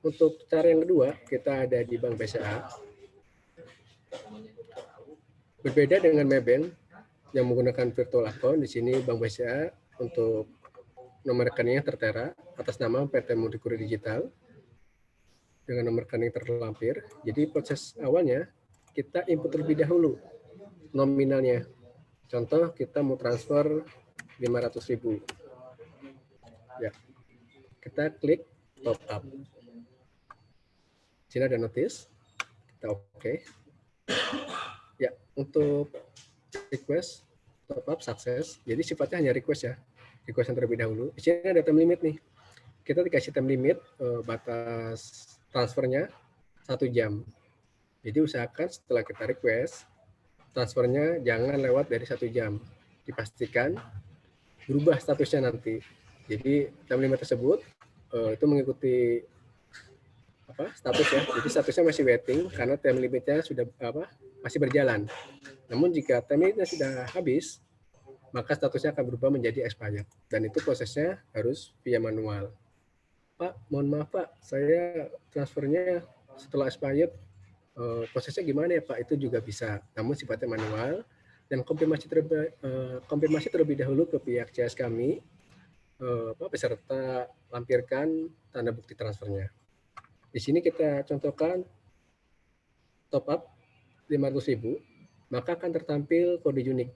Untuk cara yang kedua, kita ada di Bank BCA. Berbeda dengan Maybank yang menggunakan virtual account, di sini Bank BCA untuk nomor rekeningnya tertera atas nama PT Multikurir Digital dengan nomor rekening terlampir. Jadi proses awalnya kita input terlebih dahulu nominalnya. Contoh kita mau transfer 500.000. Ya. Kita klik top up. Sini ada notice. Kita oke. Ya, untuk request top up sukses. Jadi sifatnya hanya request ya. Request yang terlebih dahulu. Di sini ada time limit nih. Kita dikasih time limit batas transfernya 1 jam. Jadi usahakan setelah kita request, transfernya jangan lewat dari 1 jam. Dipastikan berubah statusnya nanti. Jadi time limit tersebut itu mengikuti status ya. Jadi statusnya masih waiting karena time limitnya sudah masih berjalan. Namun jika time limitnya sudah habis, maka statusnya akan berubah menjadi expired. Dan itu prosesnya harus via manual. Pak, mohon maaf Pak, saya transfernya setelah expired, prosesnya gimana ya Pak? Itu juga bisa, namun sifatnya manual. Dan konfirmasi terlebih dahulu ke pihak CS kami, peserta lampirkan tanda bukti transfernya. Di sini kita contohkan top up 500.000, maka akan tertampil kode unik.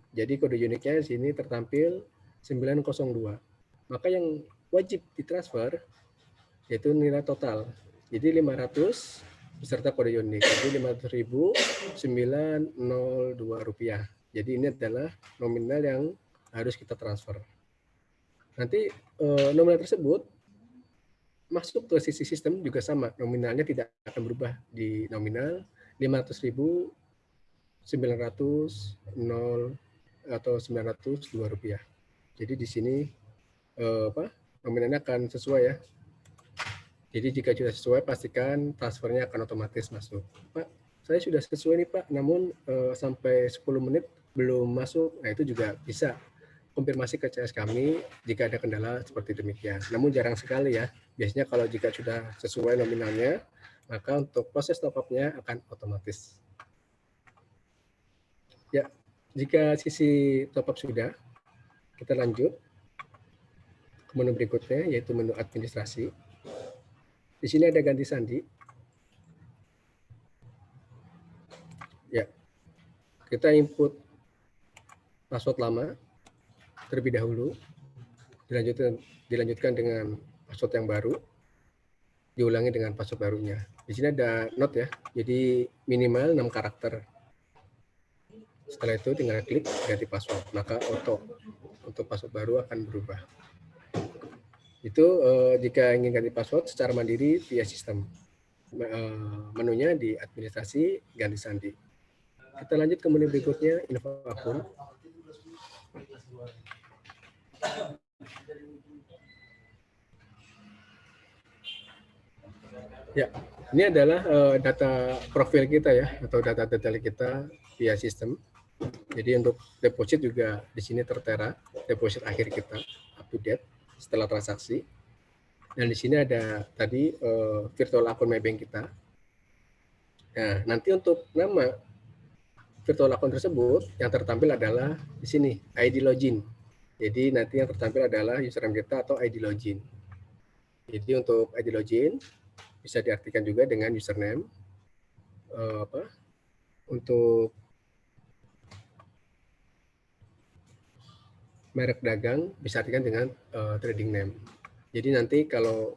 Jadi kode uniknya di sini tertampil 902. Maka yang wajib ditransfer yaitu nilai total. Jadi 500 beserta kode unik. Jadi 500.902 rupiah. Jadi ini adalah nominal yang harus kita transfer. Nanti nominal tersebut masuk ke sisi sistem juga sama. Nominalnya tidak akan berubah di nominal 500.900 atau 902 rupiah. Jadi di sini nominalnya akan sesuai ya. Jadi jika sudah sesuai, pastikan transfernya akan otomatis masuk. Pak, saya sudah sesuai nih Pak, namun sampai 10 menit belum masuk. Nah itu juga bisa konfirmasi ke CS kami jika ada kendala seperti demikian. Namun jarang sekali ya. Biasanya kalau jika sudah sesuai nominalnya, maka untuk proses top up-nya akan otomatis. Ya, jika sisi top up sudah, kita lanjut ke menu berikutnya, yaitu menu administrasi. Di sini ada ganti sandi. Ya, kita input password lama terlebih dahulu, dilanjutkan dengan password yang baru, diulangi dengan password barunya. Di sini ada note ya, jadi minimal 6 karakter. Setelah itu tinggal klik ganti password, maka auto untuk password baru akan berubah. Itu jika ingin ganti password secara mandiri via sistem. Menunya di administrasi ganti sandi. Kita lanjut ke menu berikutnya, info akun. Ya, ini adalah data profil kita ya, atau data detail kita via sistem. Jadi untuk deposit juga di sini tertera deposit akhir kita up to date setelah transaksi. Dan di sini ada tadi virtual akun MyBank kita. Nah, nanti untuk nama virtual akun tersebut yang tertampil adalah di sini ID login. Jadi nanti yang tertampil adalah username kita atau ID login. Jadi untuk ID login bisa diartikan juga dengan username. Untuk merek dagang bisa artikan dengan trading name. Jadi nanti kalau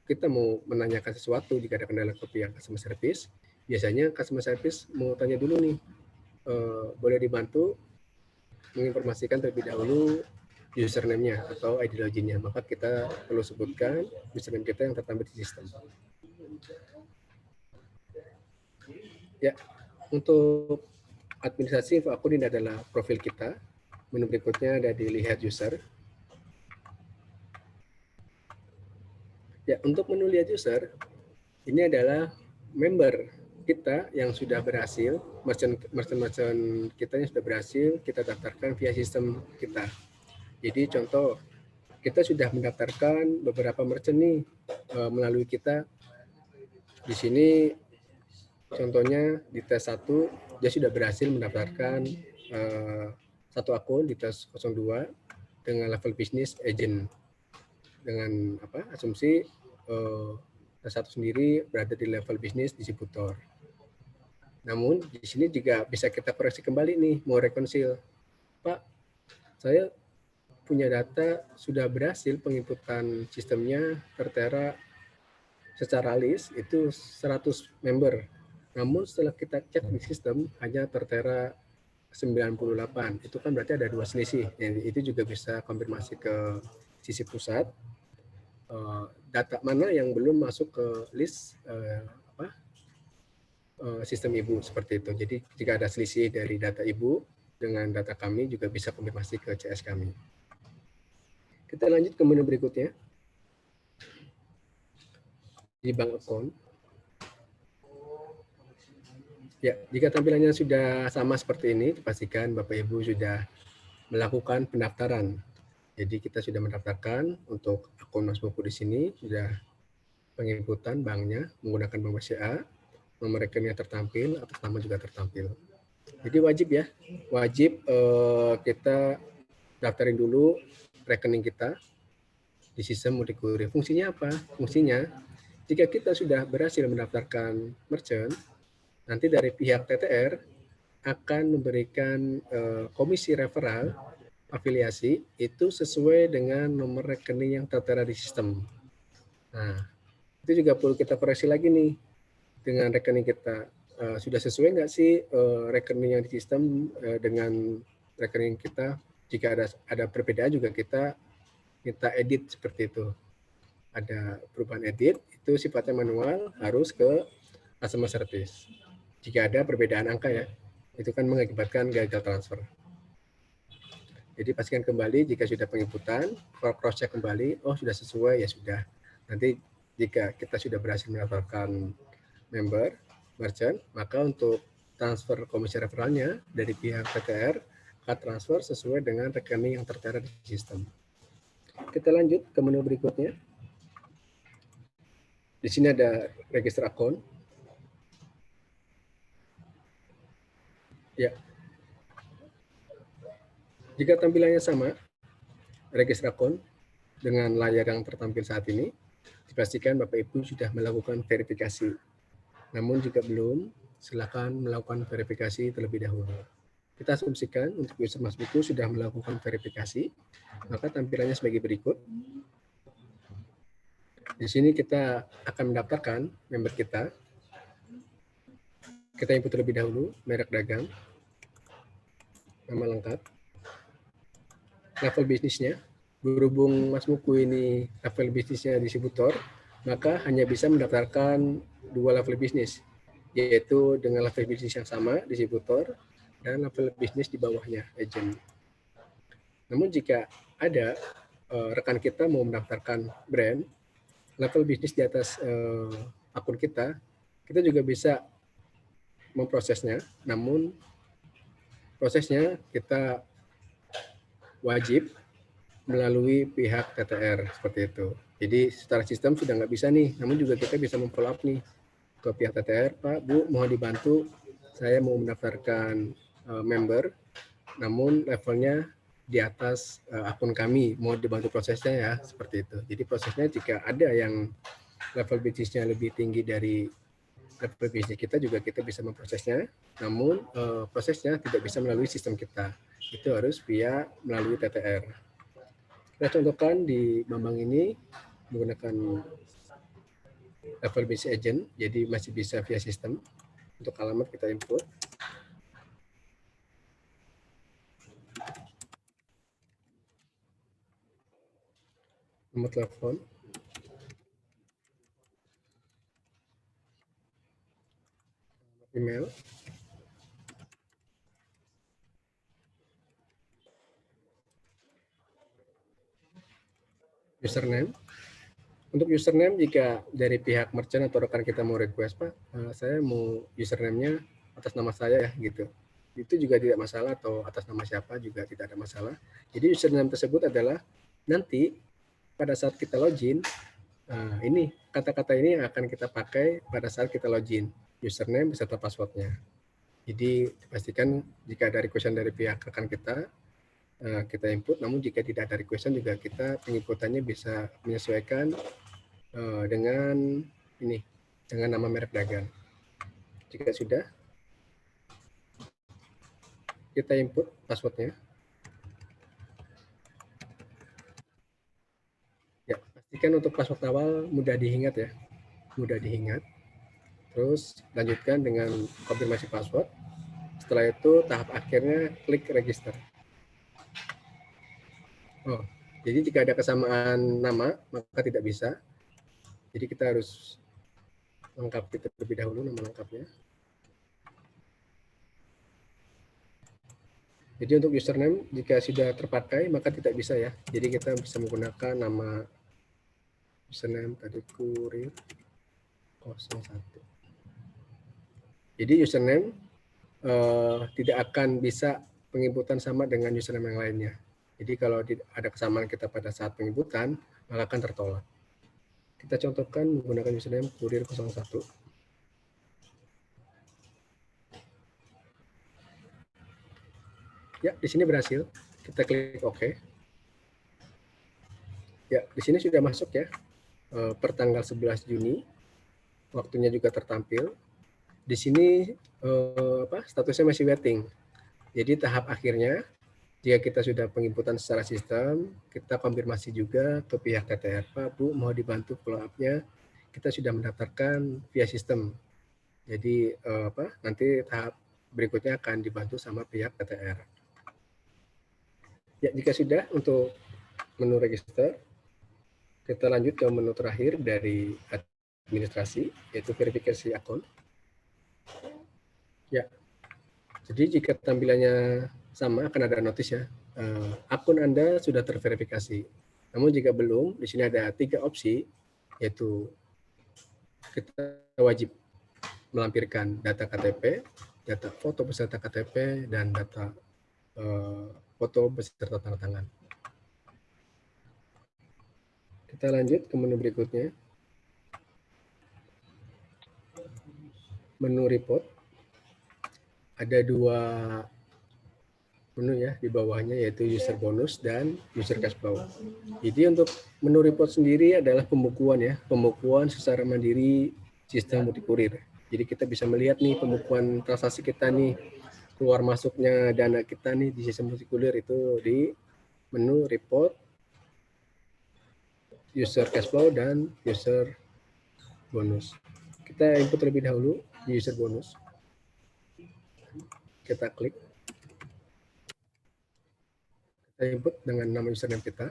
kita mau menanyakan sesuatu jika ada kendala ke pihak customer service, biasanya customer service mau tanya dulu nih, boleh dibantu menginformasikan terlebih dahulu username-nya atau ID login-nya. Maka kita perlu sebutkan username kita yang tertampil di sistem. Ya, untuk administrasi info akun ini adalah profil kita. Menu berikutnya ada di lihat user. Ya, untuk menu lihat user, ini adalah member kita yang sudah berhasil, merchant kita yang sudah berhasil kita daftarkan via sistem kita. Jadi contoh, kita sudah mendaftarkan beberapa merchant nih melalui kita. Di sini contohnya di tes 1, dia sudah berhasil mendaftarkan satu akun di tes 02 dengan level bisnis agent. Dengan asumsi tes 1 sendiri berada di level bisnis distributor. Namun di sini juga bisa kita koreksi kembali nih, mau rekonsil. Pak, saya punya data sudah berhasil penginputan sistemnya tertera secara list itu 100 member. Namun setelah kita cek di sistem hanya tertera 98. Itu kan berarti ada 2 selisih. Itu juga bisa konfirmasi ke sisi pusat. Data mana yang belum masuk ke list sistem ibu seperti itu. Jadi jika ada selisih dari data ibu dengan data kami juga bisa konfirmasi ke CS kami. Kita lanjut ke menu berikutnya. Di bank account. Ya, jika tampilannya sudah sama seperti ini, pastikan Bapak Ibu sudah melakukan pendaftaran. Jadi kita sudah mendaftarkan untuk akun Mas Buku di sini, sudah penginputan banknya menggunakan bank BCA, nomor rekeningnya tertampil, atas nama juga tertampil. Jadi wajib ya, wajib kita daftarin dulu rekening kita di sistem Mudik Kurir. Fungsinya apa? Fungsinya jika kita sudah berhasil mendaftarkan merchant, nanti dari pihak TTR akan memberikan komisi referral afiliasi itu sesuai dengan nomor rekening yang tertera di sistem. Nah, itu juga perlu kita koreksi lagi nih dengan rekening kita. Sudah sesuai nggak sih rekening yang di sistem dengan rekening kita? Jika ada perbedaan juga kita edit seperti itu. Ada perubahan edit, itu sifatnya manual, harus ke customer service. Jika ada perbedaan angka ya, itu kan mengakibatkan gagal transfer. Jadi pastikan kembali jika sudah penginputan, cross check kembali, oh sudah sesuai ya sudah. Nanti jika kita sudah berhasil mendapatkan member, merchant, maka untuk transfer komisi referralnya dari pihak PTR akan transfer sesuai dengan rekening yang tertera di sistem. Kita lanjut ke menu berikutnya. Di sini ada register akun. Ya. Jika tampilannya sama, register akun dengan layar yang tertampil saat ini, dipastikan Bapak Ibu sudah melakukan verifikasi. Namun jika belum, silakan melakukan verifikasi terlebih dahulu. Kita asumsikan untuk user Mas Buku sudah melakukan verifikasi, maka tampilannya sebagai berikut. Di sini kita akan mendaftarkan member kita. Kita input terlebih dahulu, merek dagang, nama lengkap, level bisnisnya. Berhubung Mas Buku ini level bisnisnya distributor, maka hanya bisa mendaftarkan 2 level bisnis, yaitu dengan level bisnis yang sama, distributor, dan level bisnis di bawahnya, agent. Namun jika ada rekan kita mau mendaftarkan brand, level bisnis di atas akun kita juga bisa memprosesnya, namun prosesnya kita wajib melalui pihak TTR seperti itu. Jadi secara sistem sudah nggak bisa nih, namun juga kita bisa memfollow up nih ke pihak TTR, Pak, Bu, mohon dibantu, saya mau mendaftarkan member, namun levelnya di atas akun kami, mau dibantu prosesnya ya, seperti itu. Jadi prosesnya jika ada yang level bisnisnya lebih tinggi dari level bisnis kita juga kita bisa memprosesnya, namun prosesnya tidak bisa melalui sistem kita, itu harus via melalui TTR. Kita contohkan di Bambang ini menggunakan level bisnis agent, jadi masih bisa via sistem. Untuk alamat kita input. Nomor telepon. Email. Username. Untuk username, jika dari pihak merchant atau rekan kita mau request, Pak, saya mau username-nya atas nama saya ya, gitu. Itu juga tidak masalah, atau atas nama siapa juga tidak ada masalah. Jadi username tersebut adalah nanti pada saat kita login, ini kata-kata ini yang akan kita pakai pada saat kita login, username beserta passwordnya. Jadi pastikan jika ada requestan dari pihak rekan kita input, namun jika tidak ada requestan juga kita penginputannya bisa menyesuaikan dengan ini, dengan nama merek dagang. Jika sudah, kita input passwordnya. Ya, pastikan untuk password awal mudah diingat ya, mudah diingat. Terus lanjutkan dengan konfirmasi password. Setelah itu tahap akhirnya klik register. Oh, jadi jika ada kesamaan nama maka tidak bisa. Jadi kita harus lengkapi terlebih dahulu nama lengkapnya. Jadi untuk username jika sudah terpakai maka tidak bisa ya. Jadi kita bisa menggunakan nama username tadi kurir 01. Jadi username tidak akan bisa penginputan sama dengan username yang lainnya. Jadi kalau ada kesamaan kita pada saat penginputan, maka akan tertolak. Kita contohkan menggunakan username kurir 01. Ya, di sini berhasil. Kita klik OK. Ya, di sini sudah masuk ya. Per tanggal 11 Juni. Waktunya juga tertampil. Di sini statusnya masih waiting. Jadi tahap akhirnya, jika kita sudah penginputan secara sistem, kita konfirmasi juga ke pihak TTR, Pak, Bu, mau dibantu follow up-nya. Kita sudah mendaftarkan via sistem. Jadi nanti tahap berikutnya akan dibantu sama pihak TTR. Ya, jika sudah untuk menu register, kita lanjut ke menu terakhir dari administrasi, yaitu verifikasi akun. Ya, jadi jika tampilannya sama akan ada notis ya, akun Anda sudah terverifikasi. Namun jika belum, di sini ada 3 opsi, yaitu kita wajib melampirkan data KTP, data foto beserta KTP, dan data foto beserta tanda tangan. Kita lanjut ke menu berikutnya. Menu report. Ada 2 menu ya di bawahnya, yaitu user bonus dan user cash flow. Jadi untuk menu report sendiri adalah pembukuan ya, pembukuan secara mandiri sistem multikurir. Jadi kita bisa melihat nih pembukuan transaksi kita nih, keluar masuknya dana kita nih di sistem multikurir itu di menu report, user cash flow, dan user bonus. Kita input terlebih dahulu di user bonus. Kita klik. Kita input dengan nama username kita.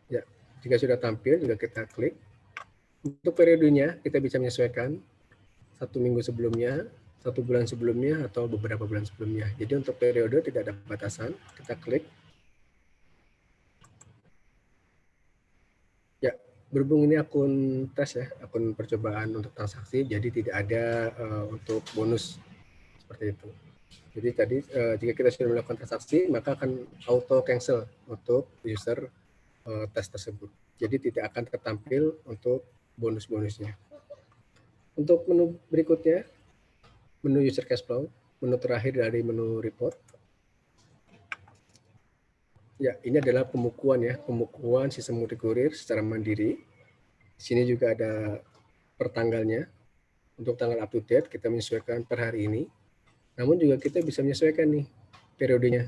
Ya, jika sudah tampil juga kita klik. Untuk periodenya kita bisa menyesuaikan 1 minggu sebelumnya, 1 bulan sebelumnya, atau beberapa bulan sebelumnya. Jadi untuk periode tidak ada batasan. Kita klik. Ya, berhubung ini akun tes ya, akun percobaan untuk transaksi, jadi tidak ada untuk bonus seperti itu. Jadi tadi jika kita sudah melakukan transaksi, maka akan auto cancel untuk user tes tersebut. Jadi tidak akan tertampil untuk bonus-bonusnya. Untuk menu berikutnya, menu user cash flow, menu terakhir dari menu report. Ya, ini adalah pembukuan ya, pembukuan sistem multikurir secara mandiri. Di sini juga ada per tanggalnya. Untuk tanggal up to date kita menyesuaikan per hari ini. Namun juga kita bisa menyesuaikan nih periodenya.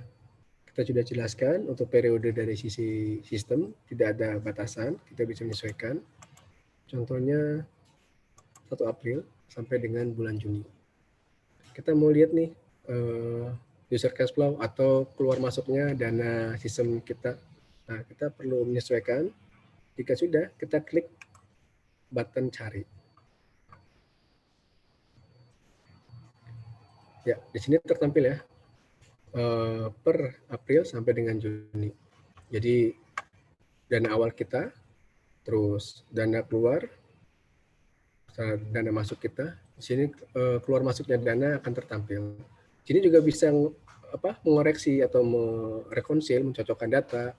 Kita sudah jelaskan untuk periode dari sisi sistem tidak ada batasan, kita bisa menyesuaikan. Contohnya 1 April sampai dengan bulan Juni. Kita mau lihat nih user cash flow atau keluar masuknya dana sistem kita. Nah, kita perlu menyesuaikan. Jika sudah, kita klik button cari. Ya, di sini tertampil ya per April sampai dengan Juni. Jadi dana awal kita, terus dana keluar, dana masuk kita. Di sini keluar masuknya dana akan tertampil. Di sini juga bisa mengoreksi atau merekonsil, mencocokkan data.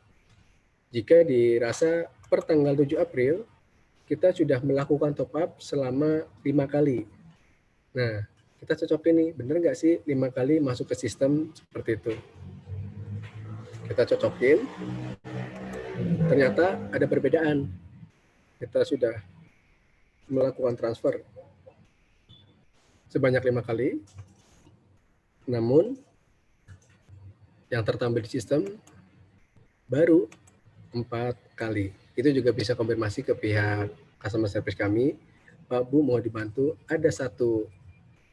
Jika dirasa per tanggal 7 April kita sudah melakukan top up selama 5 kali. Nah, kita cocokin nih, bener nggak sih 5 kali masuk ke sistem seperti itu. Kita cocokin, ternyata ada perbedaan. Kita sudah melakukan transfer sebanyak 5 kali, namun yang tertampil di sistem baru 4 kali. Itu juga bisa konfirmasi ke pihak customer service kami, Pak, Bu, mau dibantu, ada 1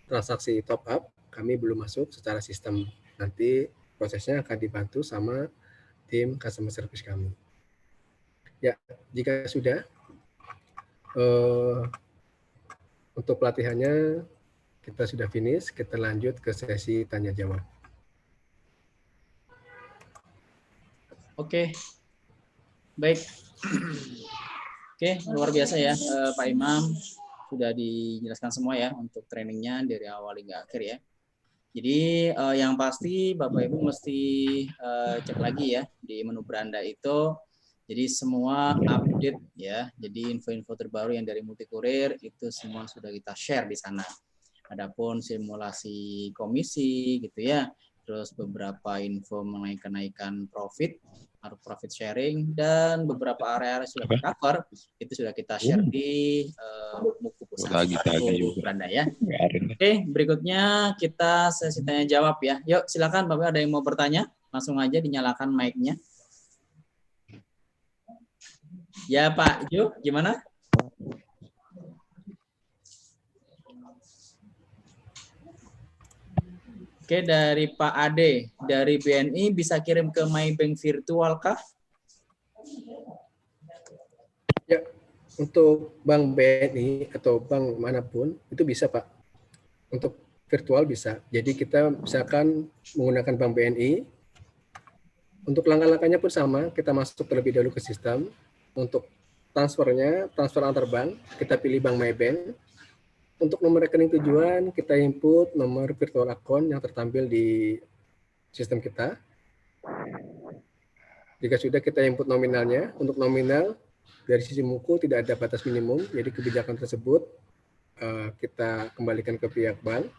transaksi top up, kami belum masuk secara sistem. Nanti prosesnya akan dibantu sama tim customer service kami. Ya, jika sudah, untuk pelatihannya kita sudah finish, kita lanjut ke sesi tanya jawab. Oke, baik. Oke, luar biasa ya Pak Imam, sudah dijelaskan semua ya untuk trainingnya dari awal hingga akhir ya. Jadi yang pasti Bapak Ibu mesti cek lagi ya di menu beranda itu. Jadi semua update ya. Jadi info-info terbaru yang dari Multikurir itu semua sudah kita share di sana. Adapun simulasi komisi gitu ya. Terus beberapa info mengenai kenaikan profit atau profit sharing dan beberapa area sudah kita cover itu sudah kita share di buku pusat Beranda ya. Oke, berikutnya kita sesi tanya jawab ya. Yuk silakan Bapak, ada yang mau bertanya? Langsung aja dinyalakan mic-nya. Ya Pak Ju, gimana? Oke, dari Pak Ade, dari BNI bisa kirim ke MyBank virtual kah? Ya, untuk bank BNI atau bank manapun itu bisa Pak. Untuk virtual bisa. Jadi kita misalkan menggunakan bank BNI, untuk langkah-langkahnya pun sama, kita masuk terlebih dahulu ke sistem. Untuk transfernya, transfer antar bank, kita pilih bank MyBank. Untuk nomor rekening tujuan, kita input nomor virtual account yang tertampil di sistem kita. Jika sudah kita input nominalnya, untuk nominal dari sisi MUKU tidak ada batas minimum, jadi kebijakan tersebut kita kembalikan ke pihak bank.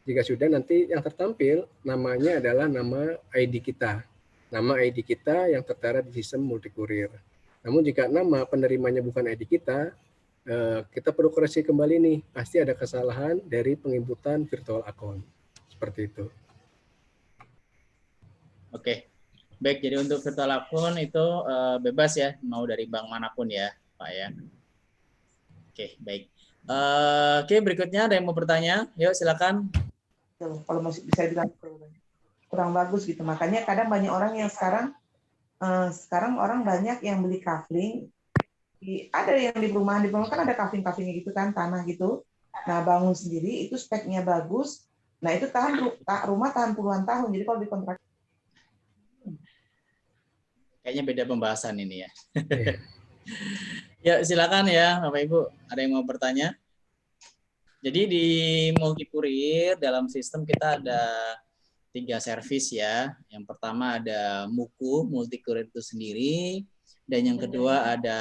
Jika sudah, nanti yang tertampil namanya adalah nama ID kita. Nama ID kita yang tertera di sistem Multikurir. Namun jika nama penerimanya bukan ID kita perlu koreksi kembali nih, pasti ada kesalahan dari penginputan virtual account. Seperti itu. Oke, baik. Jadi untuk virtual account itu bebas ya, mau dari bank manapun ya, Pak ya. Oke, baik. Oke, berikutnya ada yang mau bertanya? Yuk, silakan. Kalau masih bisa bilang kurang bagus gitu. Makanya kadang banyak orang yang sekarang orang banyak yang beli kafling. Ada yang di perumahan kan ada kafling-kaflingnya gitu kan, tanah gitu. Nah, bangun sendiri itu speknya bagus. Nah, itu rumah tahan puluhan tahun. Jadi kalau dikontrak. Kayaknya beda pembahasan ini ya. Ya, silakan ya Bapak Ibu. Ada yang mau bertanya? Jadi di Multikurir dalam sistem kita ada 3 servis ya. Yang pertama ada MUKU, Multikurir itu sendiri. Dan yang kedua ada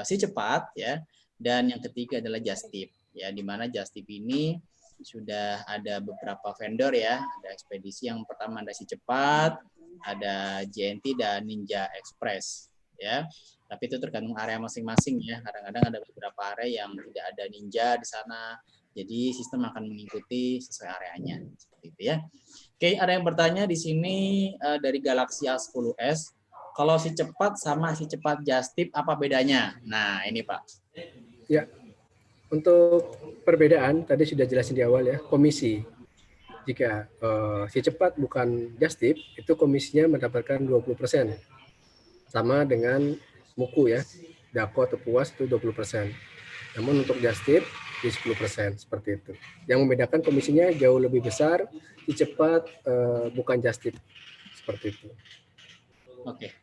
Si Cepat ya. Dan yang ketiga adalah Justip ya, di mana Justip ini sudah ada beberapa vendor ya. Ada ekspedisi, yang pertama ada Si Cepat, ada JNT dan Ninja Express ya. Tapi itu tergantung area masing-masing ya. Kadang-kadang ada beberapa area yang tidak ada Ninja di sana. Jadi sistem akan mengikuti sesuai areanya seperti itu ya. Oke, ada yang bertanya di sini dari Galaxy A10s. Kalau Si Cepat sama Si Cepat Justip apa bedanya? Nah, ini Pak. Ya. Untuk perbedaan tadi sudah jelasin di awal ya, komisi. Jika Si Cepat bukan Justip, itu komisinya mendapatkan 20%. Sama dengan MUKU ya, Dako atau Puas itu 20%. Namun untuk Justip di 10%, seperti itu. Yang membedakan komisinya jauh lebih besar, Si Cepat bukan Justip, seperti itu. Oke.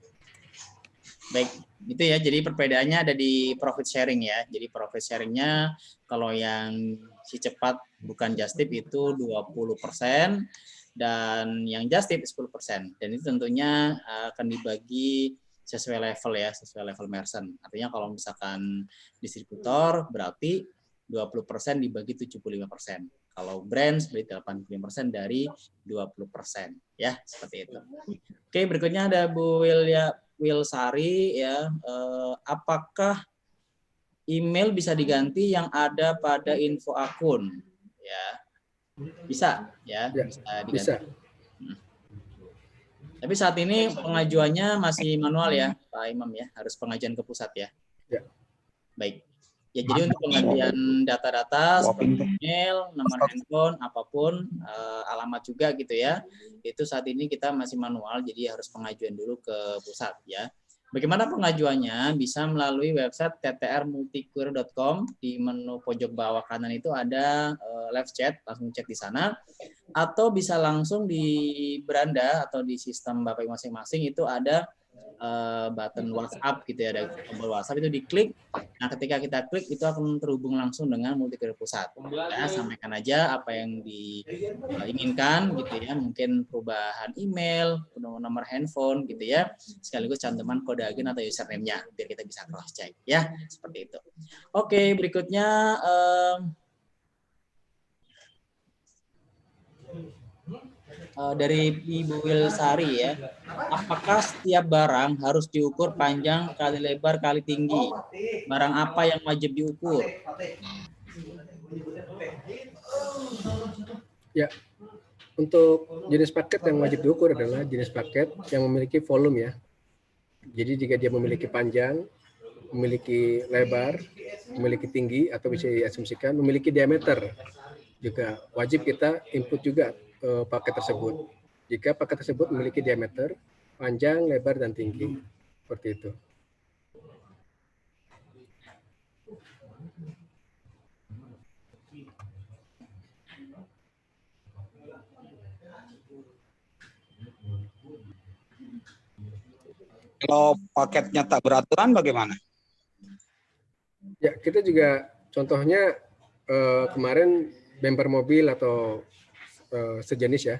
Baik, itu ya. Jadi perbedaannya ada di profit sharing ya. Jadi profit sharingnya kalau yang Si Cepat bukan Justip itu 20% dan yang Justip 10%. Dan itu tentunya akan dibagi sesuai level ya, sesuai level merchant. Artinya kalau misalkan distributor berarti 20% dibagi 75%. Kalau brand berarti 85% dari 20% ya, seperti itu. Oke, berikutnya ada Bu Wilsari ya, apakah email bisa diganti yang ada pada info akun? Ya, bisa ya, bisa diganti. Bisa. Tapi saat ini pengajuannya masih manual ya, Pak Imam ya, harus pengajuan ke pusat ya. Ya. Baik. Ya, jadi untuk penggantian data-data seperti email, nomor handphone, apapun, alamat juga gitu ya, itu saat ini kita masih manual, jadi harus pengajuan dulu ke pusat ya. Bagaimana pengajuannya? Bisa melalui website ttrmultikurir.com. Di menu pojok bawah kanan itu ada live chat, langsung cek di sana. Atau bisa langsung di beranda atau di sistem Bapak masing-masing itu ada button WhatsApp gitu ya, ada tombol WhatsApp, itu diklik, Nah, ketika kita klik itu akan terhubung langsung dengan Multikurir Pusat. Ya, sampaikan aja apa yang diinginkan gitu ya, mungkin perubahan email, nomor handphone gitu ya, sekaligus cantuman kode agen atau username-nya biar kita bisa cross check ya, seperti itu. Oke, berikutnya dari Ibu Wilsari ya, apakah setiap barang harus diukur panjang kali lebar kali tinggi? Barang apa yang wajib diukur? Ya, untuk jenis paket yang wajib diukur adalah jenis paket yang memiliki volume ya. Jadi jika dia memiliki panjang, memiliki lebar, memiliki tinggi, atau bisa diasumsikan memiliki diameter, juga wajib kita input juga paket tersebut. Jika paket tersebut memiliki diameter, panjang, lebar, dan tinggi. Seperti itu. Kalau paketnya tak beraturan bagaimana? Ya, kita juga contohnya kemarin bumper mobil atau sejenis ya.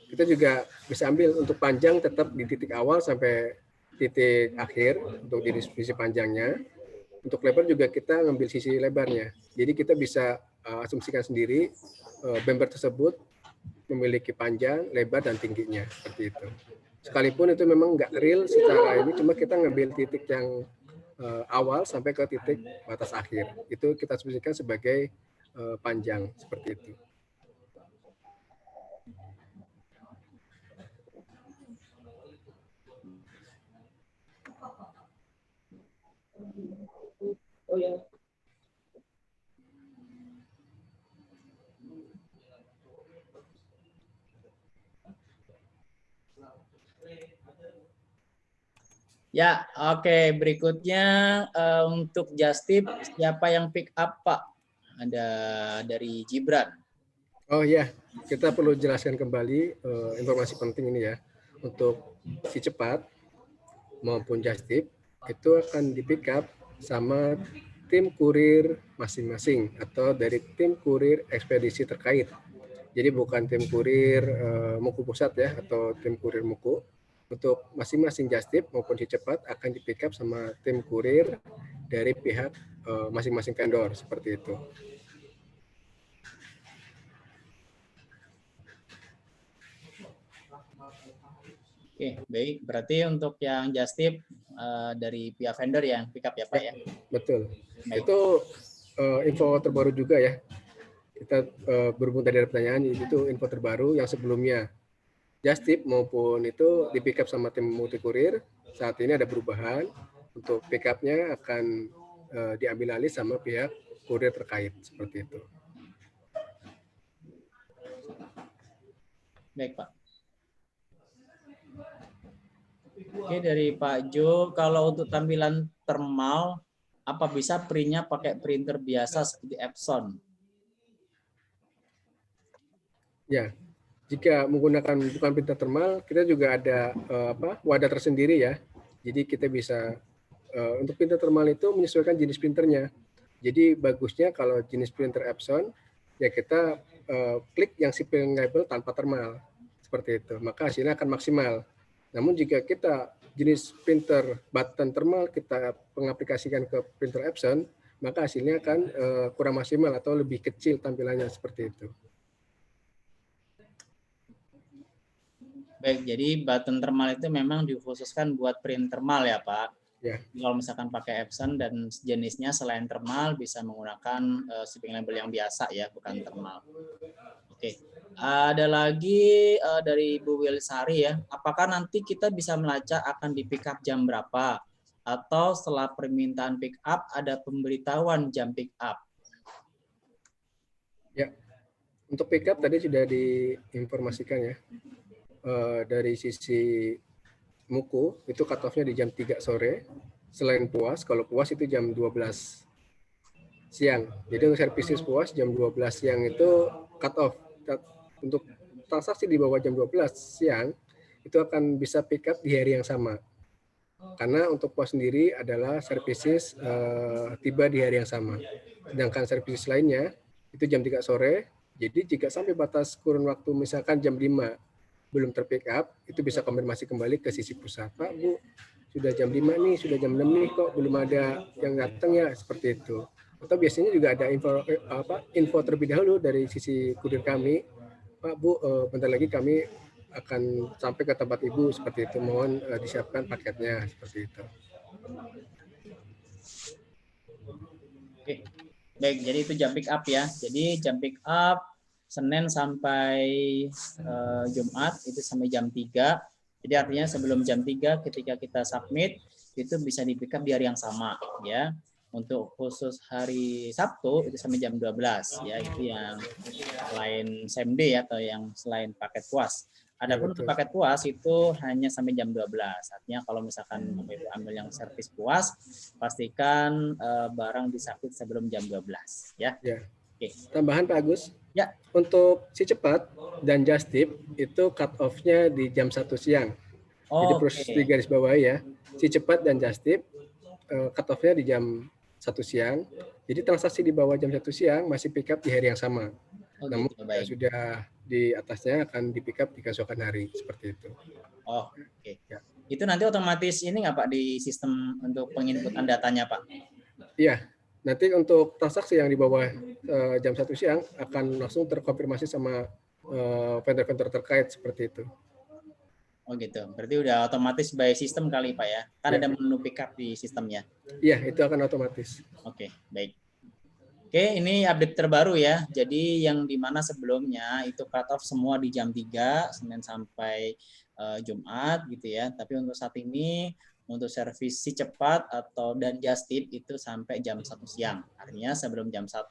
Kita juga bisa ambil untuk panjang tetap di titik awal sampai titik akhir untuk di sisi panjangnya. Untuk lebar juga kita ngambil sisi lebarnya. Jadi kita bisa asumsikan sendiri bumper tersebut memiliki panjang, lebar, dan tingginya seperti itu. Sekalipun itu memang nggak real secara ini, cuma kita ngambil titik yang awal sampai ke titik batas akhir. Itu kita asumsikan sebagai panjang seperti itu. Oh ya. Ya, oke. Berikutnya untuk just tip, siapa yang pick up, Pak? Ada dari Gibran. Oh ya, kita perlu jelaskan kembali informasi penting ini ya. Untuk si cepat maupun just tip itu akan di pick up sama tim kurir masing-masing atau dari tim kurir ekspedisi terkait. Jadi bukan tim kurir Muku Pusat ya atau tim kurir Muku. Untuk masing-masing just tip maupun si cepat akan di pick up sama tim kurir dari pihak masing-masing vendor seperti itu. Oke, baik. Berarti untuk yang just tip dari pihak vendor yang pick up ya, Pak ya? Betul. Baik. Itu info terbaru juga ya. Kita berhubung tadi ada pertanyaan, itu info terbaru yang sebelumnya just tip maupun itu di pick up sama tim Multikurir. Saat ini ada perubahan. Untuk pick up-nya akan diambil alih sama pihak kurir terkait seperti itu. Baik, Pak. Oke, dari Pak Jo, kalau untuk tampilan thermal, apa bisa printnya pakai printer biasa seperti Epson? Ya, jika menggunakan bukan printer thermal, kita juga ada wadah tersendiri ya. Jadi kita bisa untuk printer thermal itu menyesuaikan jenis printernya. Jadi bagusnya kalau jenis printer Epson, ya kita klik yang shipping label tanpa thermal seperti itu, maka hasilnya akan maksimal. Namun jika kita jenis printer button thermal kita pengaplikasikan ke printer Epson, maka hasilnya akan kurang maksimal atau lebih kecil tampilannya seperti itu. Baik, jadi button thermal itu memang dikhususkan buat print thermal ya, Pak? Ya. Kalau misalkan pakai Epson dan jenisnya selain thermal bisa menggunakan shipping label yang biasa ya, bukan thermal. Oke. Ada lagi dari Bu Wilsari ya. Apakah nanti kita bisa melacak akan di pick up jam berapa? Atau setelah permintaan pick up ada pemberitahuan jam pick up? Ya. Untuk pick up tadi sudah diinformasikan ya. Dari sisi Muku itu cut off-nya di jam 3 sore. Selain puas, kalau puas itu jam 12 siang. Jadi untuk services puas jam 12 siang itu cut off. Untuk transaksi di bawah jam 12 siang itu akan bisa pick up di hari yang sama. Karena untuk POS sendiri adalah services tiba di hari yang sama. Sedangkan services lainnya itu jam 3 sore. Jadi jika sampai batas kurun waktu misalkan jam 5 belum terpick up, itu bisa konfirmasi kembali ke sisi pusat. Pak, Bu, sudah jam 5 nih, sudah jam 6 nih, kok belum ada yang datang ya, seperti itu. Atau biasanya juga ada info terlebih dahulu dari sisi kurir kami, Pak, Bu, bentar lagi kami akan sampai ke tempat Ibu, seperti itu. Mohon disiapkan paketnya, seperti itu. Oke, baik. Jadi itu jam pick up ya. Jadi jam pick up Senin sampai Jumat itu sampai jam 3. Jadi artinya sebelum jam 3 ketika kita submit itu bisa di pick up di hari yang sama ya. Untuk khusus hari Sabtu itu sampai jam 12 ya, itu yang selain same day atau yang selain paket puas. Adapun untuk paket puas itu hanya sampai jam 12. Artinya kalau misalkan Bapak ambil yang servis puas, pastikan barang disubmit sebelum jam 12 ya. Ya. Oke. Tambahan Pak Agus. Ya. Untuk si cepat dan just tip itu cut off-nya di jam 1 siang. Jadi proses di garis bawah ya. Si cepat dan just tip cut off-nya di jam 1 siang. Jadi transaksi di bawah jam 1 siang masih pick up di hari yang sama. Namun gitu, baik. sudah di atasnya akan di pick up di keesokan hari, seperti itu. Oh, oke. Ya. Itu nanti otomatis ini nggak Pak di sistem untuk penginputan datanya Pak? Iya. Nanti untuk transaksi yang di bawah jam 1 siang akan langsung terkonfirmasi sama vendor-vendor terkait, seperti itu. Oh gitu. Berarti udah otomatis by sistem kali Pak ya? Kan ada menu pick up di sistemnya. Iya, itu akan otomatis. Oke, baik. Oke, ini update terbaru ya. Jadi yang dimana sebelumnya itu cut off semua di jam 3, Senin sampai Jumat gitu ya. Tapi untuk saat ini, untuk servis si cepat atau dan just tip itu sampai jam 1 siang. Artinya sebelum jam 1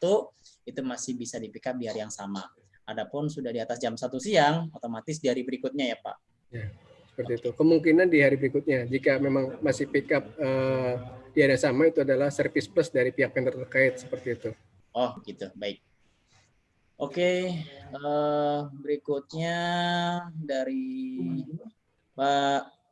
itu masih bisa di pick up di hari yang sama. Adapun sudah di atas jam 1 siang, otomatis di hari berikutnya ya Pak. Ya, seperti itu. Kemungkinan di hari berikutnya, jika memang masih pick up di hari yang sama, itu adalah service plus dari pihak vendor terkait, seperti itu. Oh gitu, baik. Oke, berikutnya dari Pak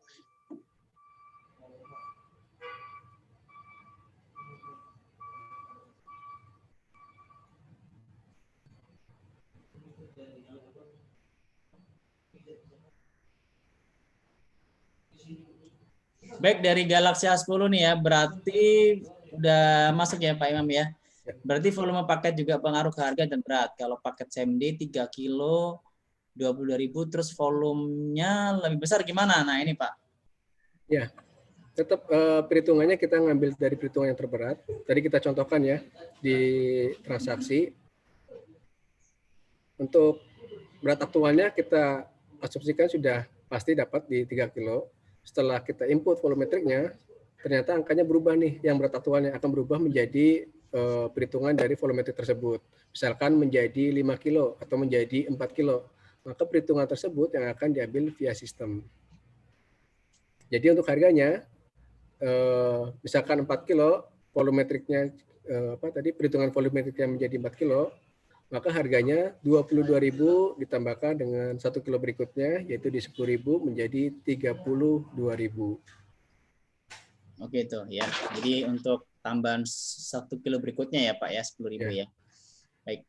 Baik, dari Galaxy A10 nih ya, berarti udah masuk ya Pak Imam ya. Berarti volume paket juga pengaruh ke harga dan berat. Kalau paket SMD 3 kilo 22.000 terus volumenya lebih besar gimana? Nah ini Pak. Ya, tetap perhitungannya kita ngambil dari perhitungan yang terberat. Tadi kita contohkan ya di transaksi. Untuk berat aktualnya kita asumsikan sudah pasti dapat di 3 kilo. Setelah kita input volumetriknya, ternyata angkanya berubah nih. Yang berat aktualnya akan berubah menjadi perhitungan dari volumetrik tersebut. Misalkan menjadi 5 kilo atau menjadi 4 kilo. Maka perhitungan tersebut yang akan diambil via sistem. Jadi untuk harganya, misalkan 4 kilo, volumetriknya, perhitungan volumetriknya menjadi 4 kilo, maka harganya 22.000 ditambahkan dengan 1 kilo berikutnya, yaitu di 10.000 menjadi 32.000. Oke itu ya. Jadi untuk tambahan 1 kilo berikutnya ya Pak ya, 10.000 ya. Baik.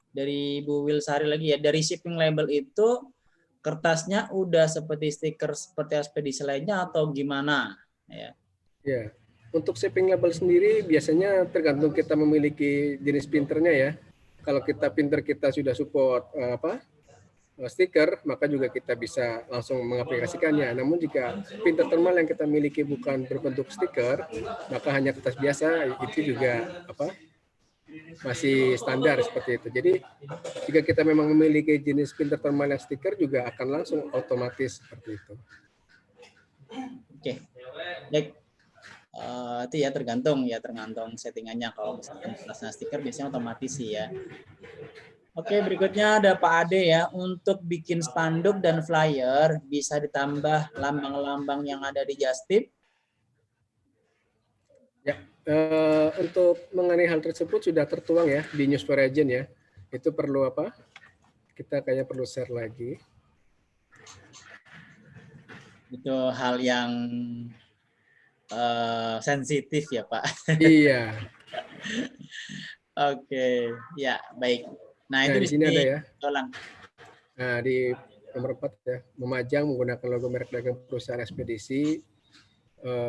Dari Bu Wilsari lagi ya, dari shipping label itu kertasnya udah seperti stiker seperti ekspedisi lainnya atau gimana? Ya. Ya. Untuk shipping label sendiri biasanya tergantung kita memiliki jenis printernya ya. Kalau kita printer kita sudah support stiker, maka juga kita bisa langsung mengaplikasikannya. Namun jika printer thermal yang kita miliki bukan berbentuk stiker, maka hanya kertas biasa, itu juga masih standar seperti itu. Jadi jika kita memang memiliki jenis printer thermal yang stiker juga akan langsung otomatis seperti itu. Oke, baik. Itu ya tergantung settingannya. Kalau misalkan kertasnya stiker biasanya otomatis sih ya. Oke, berikutnya ada Pak Ade ya. Untuk bikin spanduk dan flyer bisa ditambah lambang-lambang yang ada di Just Tip. Ya, untuk mengenai hal tersebut sudah tertuang ya di News for Agent ya. Itu perlu kita kayaknya perlu share lagi. Itu hal yang sensitif ya Pak. Iya. Oke, ya baik. Nah Nah, itu di bisa sini ada ya. ditolong. Nah, di nomor 4 ya, memajang menggunakan logo merek dagang perusahaan ekspedisi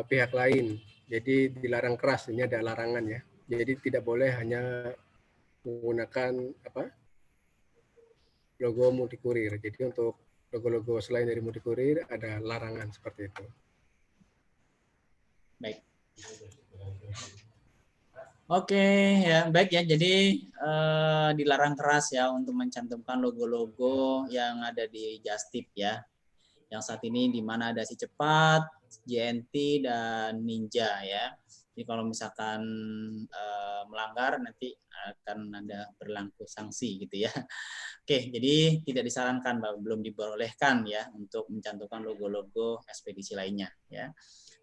pihak lain. Jadi dilarang keras, ini ada larangan ya. Jadi tidak boleh hanya menggunakan logo Multikurir. Jadi untuk logo-logo selain dari Multikurir ada larangan seperti itu. Baik. Oke, ya baik ya. Jadi dilarang keras ya untuk mencantumkan logo-logo yang ada di Just Tip ya. Yang saat ini di mana ada Si Cepat, JNT dan Ninja ya. Jadi kalau misalkan melanggar nanti akan ada berlaku sanksi gitu ya. Oke, jadi tidak disarankan, belum dibolehkan ya untuk mencantumkan logo-logo ekspedisi lainnya ya.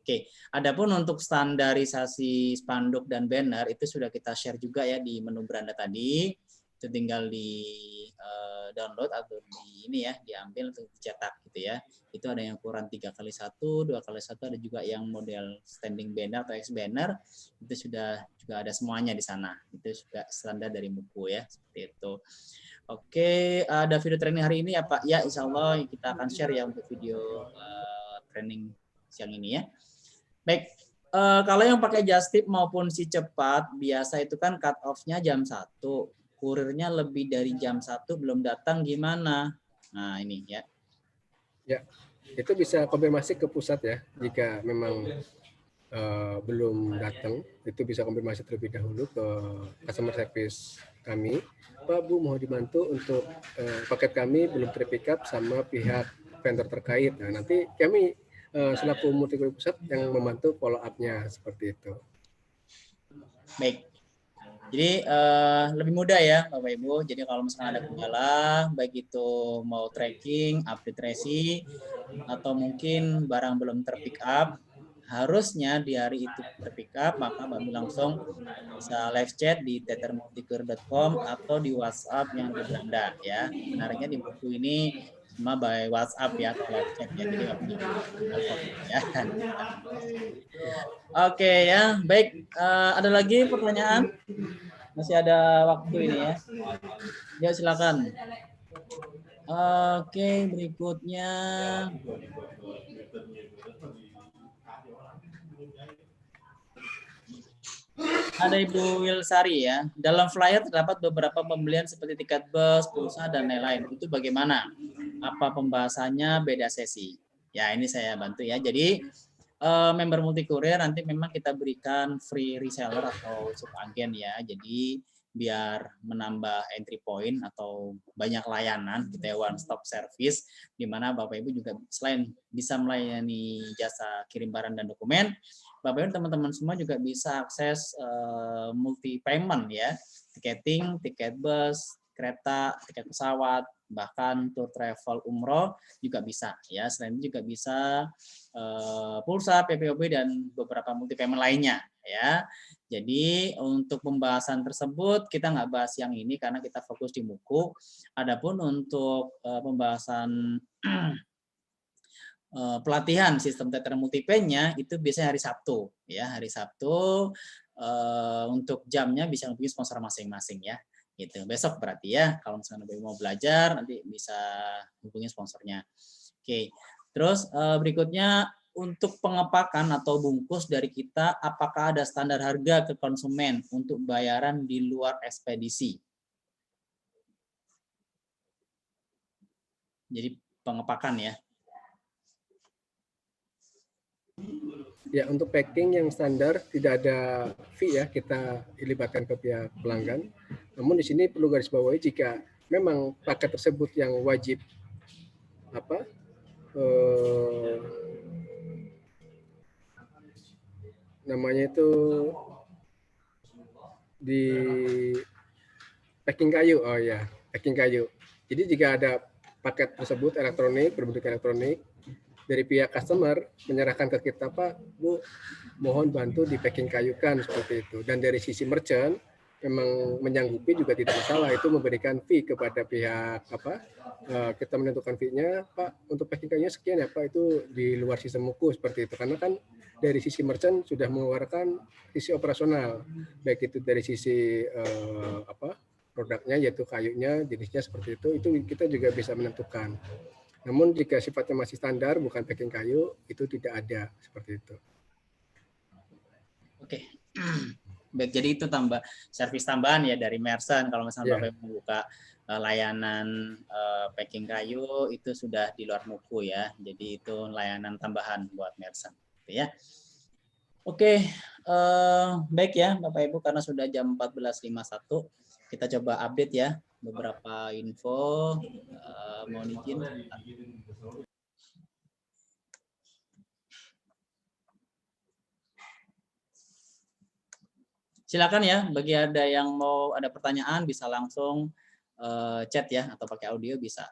Oke, adapun untuk standarisasi spanduk dan banner itu sudah kita share juga ya di menu beranda tadi. Itu tinggal di download atau di ini ya, diambil untuk dicetak gitu ya. Itu ada yang ukuran 3x1, 2x1, ada juga yang model standing banner atau X banner. Itu sudah juga ada semuanya di sana. Itu juga standar dari Muku ya, seperti itu. Oke, ada video training hari ini ya Pak? Ya, insya Allah kita akan share ya untuk video training siang ini ya. Baik, kalau yang pakai Just Tip maupun Si Cepat, biasa itu kan cut off-nya jam 1. Kurirnya lebih dari jam 1 belum datang gimana? Nah, ini ya. Ya, itu bisa konfirmasi ke pusat ya. Jika memang belum datang, itu bisa konfirmasi terlebih dahulu ke customer service kami. Pak, Bu, mau dibantu untuk paket kami belum terpick up sama pihak vendor terkait. Nah, nanti kami selaku Multikurir pusat yang membantu follow up-nya seperti itu. Baik. Jadi lebih mudah ya Bapak Ibu. Jadi kalau misalnya ada kendala, baik itu mau tracking, update resi, atau mungkin barang belum terpick up, harusnya di hari itu terpick up, maka Bapak Ibu langsung bisa live chat di tetermultikurir.com atau di WhatsApp yang di Belanda ya. Benarnya di buku ini cuma by WhatsApp ya atau live chat ya. Jadi Bapak Ibu telepon ya. Oke ya, baik. Ada lagi pertanyaan? Masih ada waktu ini ya. Ya silakan. Oke, berikutnya. Ada Ibu Wilsari ya. Dalam flyer terdapat beberapa pembelian seperti tiket bus, pulsa, dan lain-lain. Itu bagaimana? Apa pembahasannya beda sesi? Ya, ini saya bantu ya. Jadi, member Multikurir nanti memang kita berikan free reseller atau subagen ya. Jadi, biar menambah entry point atau banyak layanan, kita one stop service, di mana Bapak Ibu juga selain bisa melayani jasa kirim barang dan dokumen, Bapak Ibu teman-teman semua juga bisa akses multi payment ya, tiketing, tiket bus, kereta, tiket pesawat, bahkan tour travel umroh juga bisa ya. Selain itu juga bisa pulsa, PPOB dan beberapa multi payment lainnya ya. Jadi untuk pembahasan tersebut kita nggak bahas yang ini karena kita fokus di Muku. Adapun untuk pembahasan pelatihan sistem teter multipay-nya itu biasanya hari Sabtu ya. Hari Sabtu untuk jamnya bisa hubungi sponsor masing-masing ya. Gitu. Besok berarti ya kalau misalnya mau belajar nanti bisa hubungi sponsornya. Oke. Terus berikutnya untuk pengepakan atau bungkus dari kita, apakah ada standar harga ke konsumen untuk bayaran di luar ekspedisi? Jadi pengepakan ya. Ya, untuk packing yang standar tidak ada fee ya, kita libatkan ke pihak pelanggan. Namun di sini perlu garis bawahi jika memang paket tersebut yang wajib namanya itu di packing kayu. Oh ya, packing kayu. Jadi jika ada paket tersebut elektronik, berbentuk elektronik, dari pihak customer menyerahkan ke kita, Pak, Bu, mohon bantu di packing kayukan seperti itu. Dan dari sisi merchant, memang menyanggupi juga tidak masalah, itu memberikan fee kepada pihak kita menentukan fee-nya, Pak untuk packing kayunya sekian ya Pak, itu di luar sistem MUKU seperti itu, karena kan dari sisi merchant sudah mengeluarkan sisi operasional, baik itu dari sisi produknya yaitu kayunya jenisnya seperti itu kita juga bisa menentukan. Namun jika sifatnya masih standar bukan packing kayu itu tidak ada seperti itu. Oke. Baik, jadi itu servis tambahan ya dari Merchant. Kalau misalnya Bapak membuka layanan packing kayu itu sudah di luar MUKU ya. Jadi itu layanan tambahan buat Merchant, gitu ya. Oke, baik ya Bapak Ibu, karena sudah jam 14.51, kita coba update ya beberapa info. Mohon izin. Silakan ya, bagi ada yang mau ada pertanyaan bisa langsung chat ya, atau pakai audio bisa.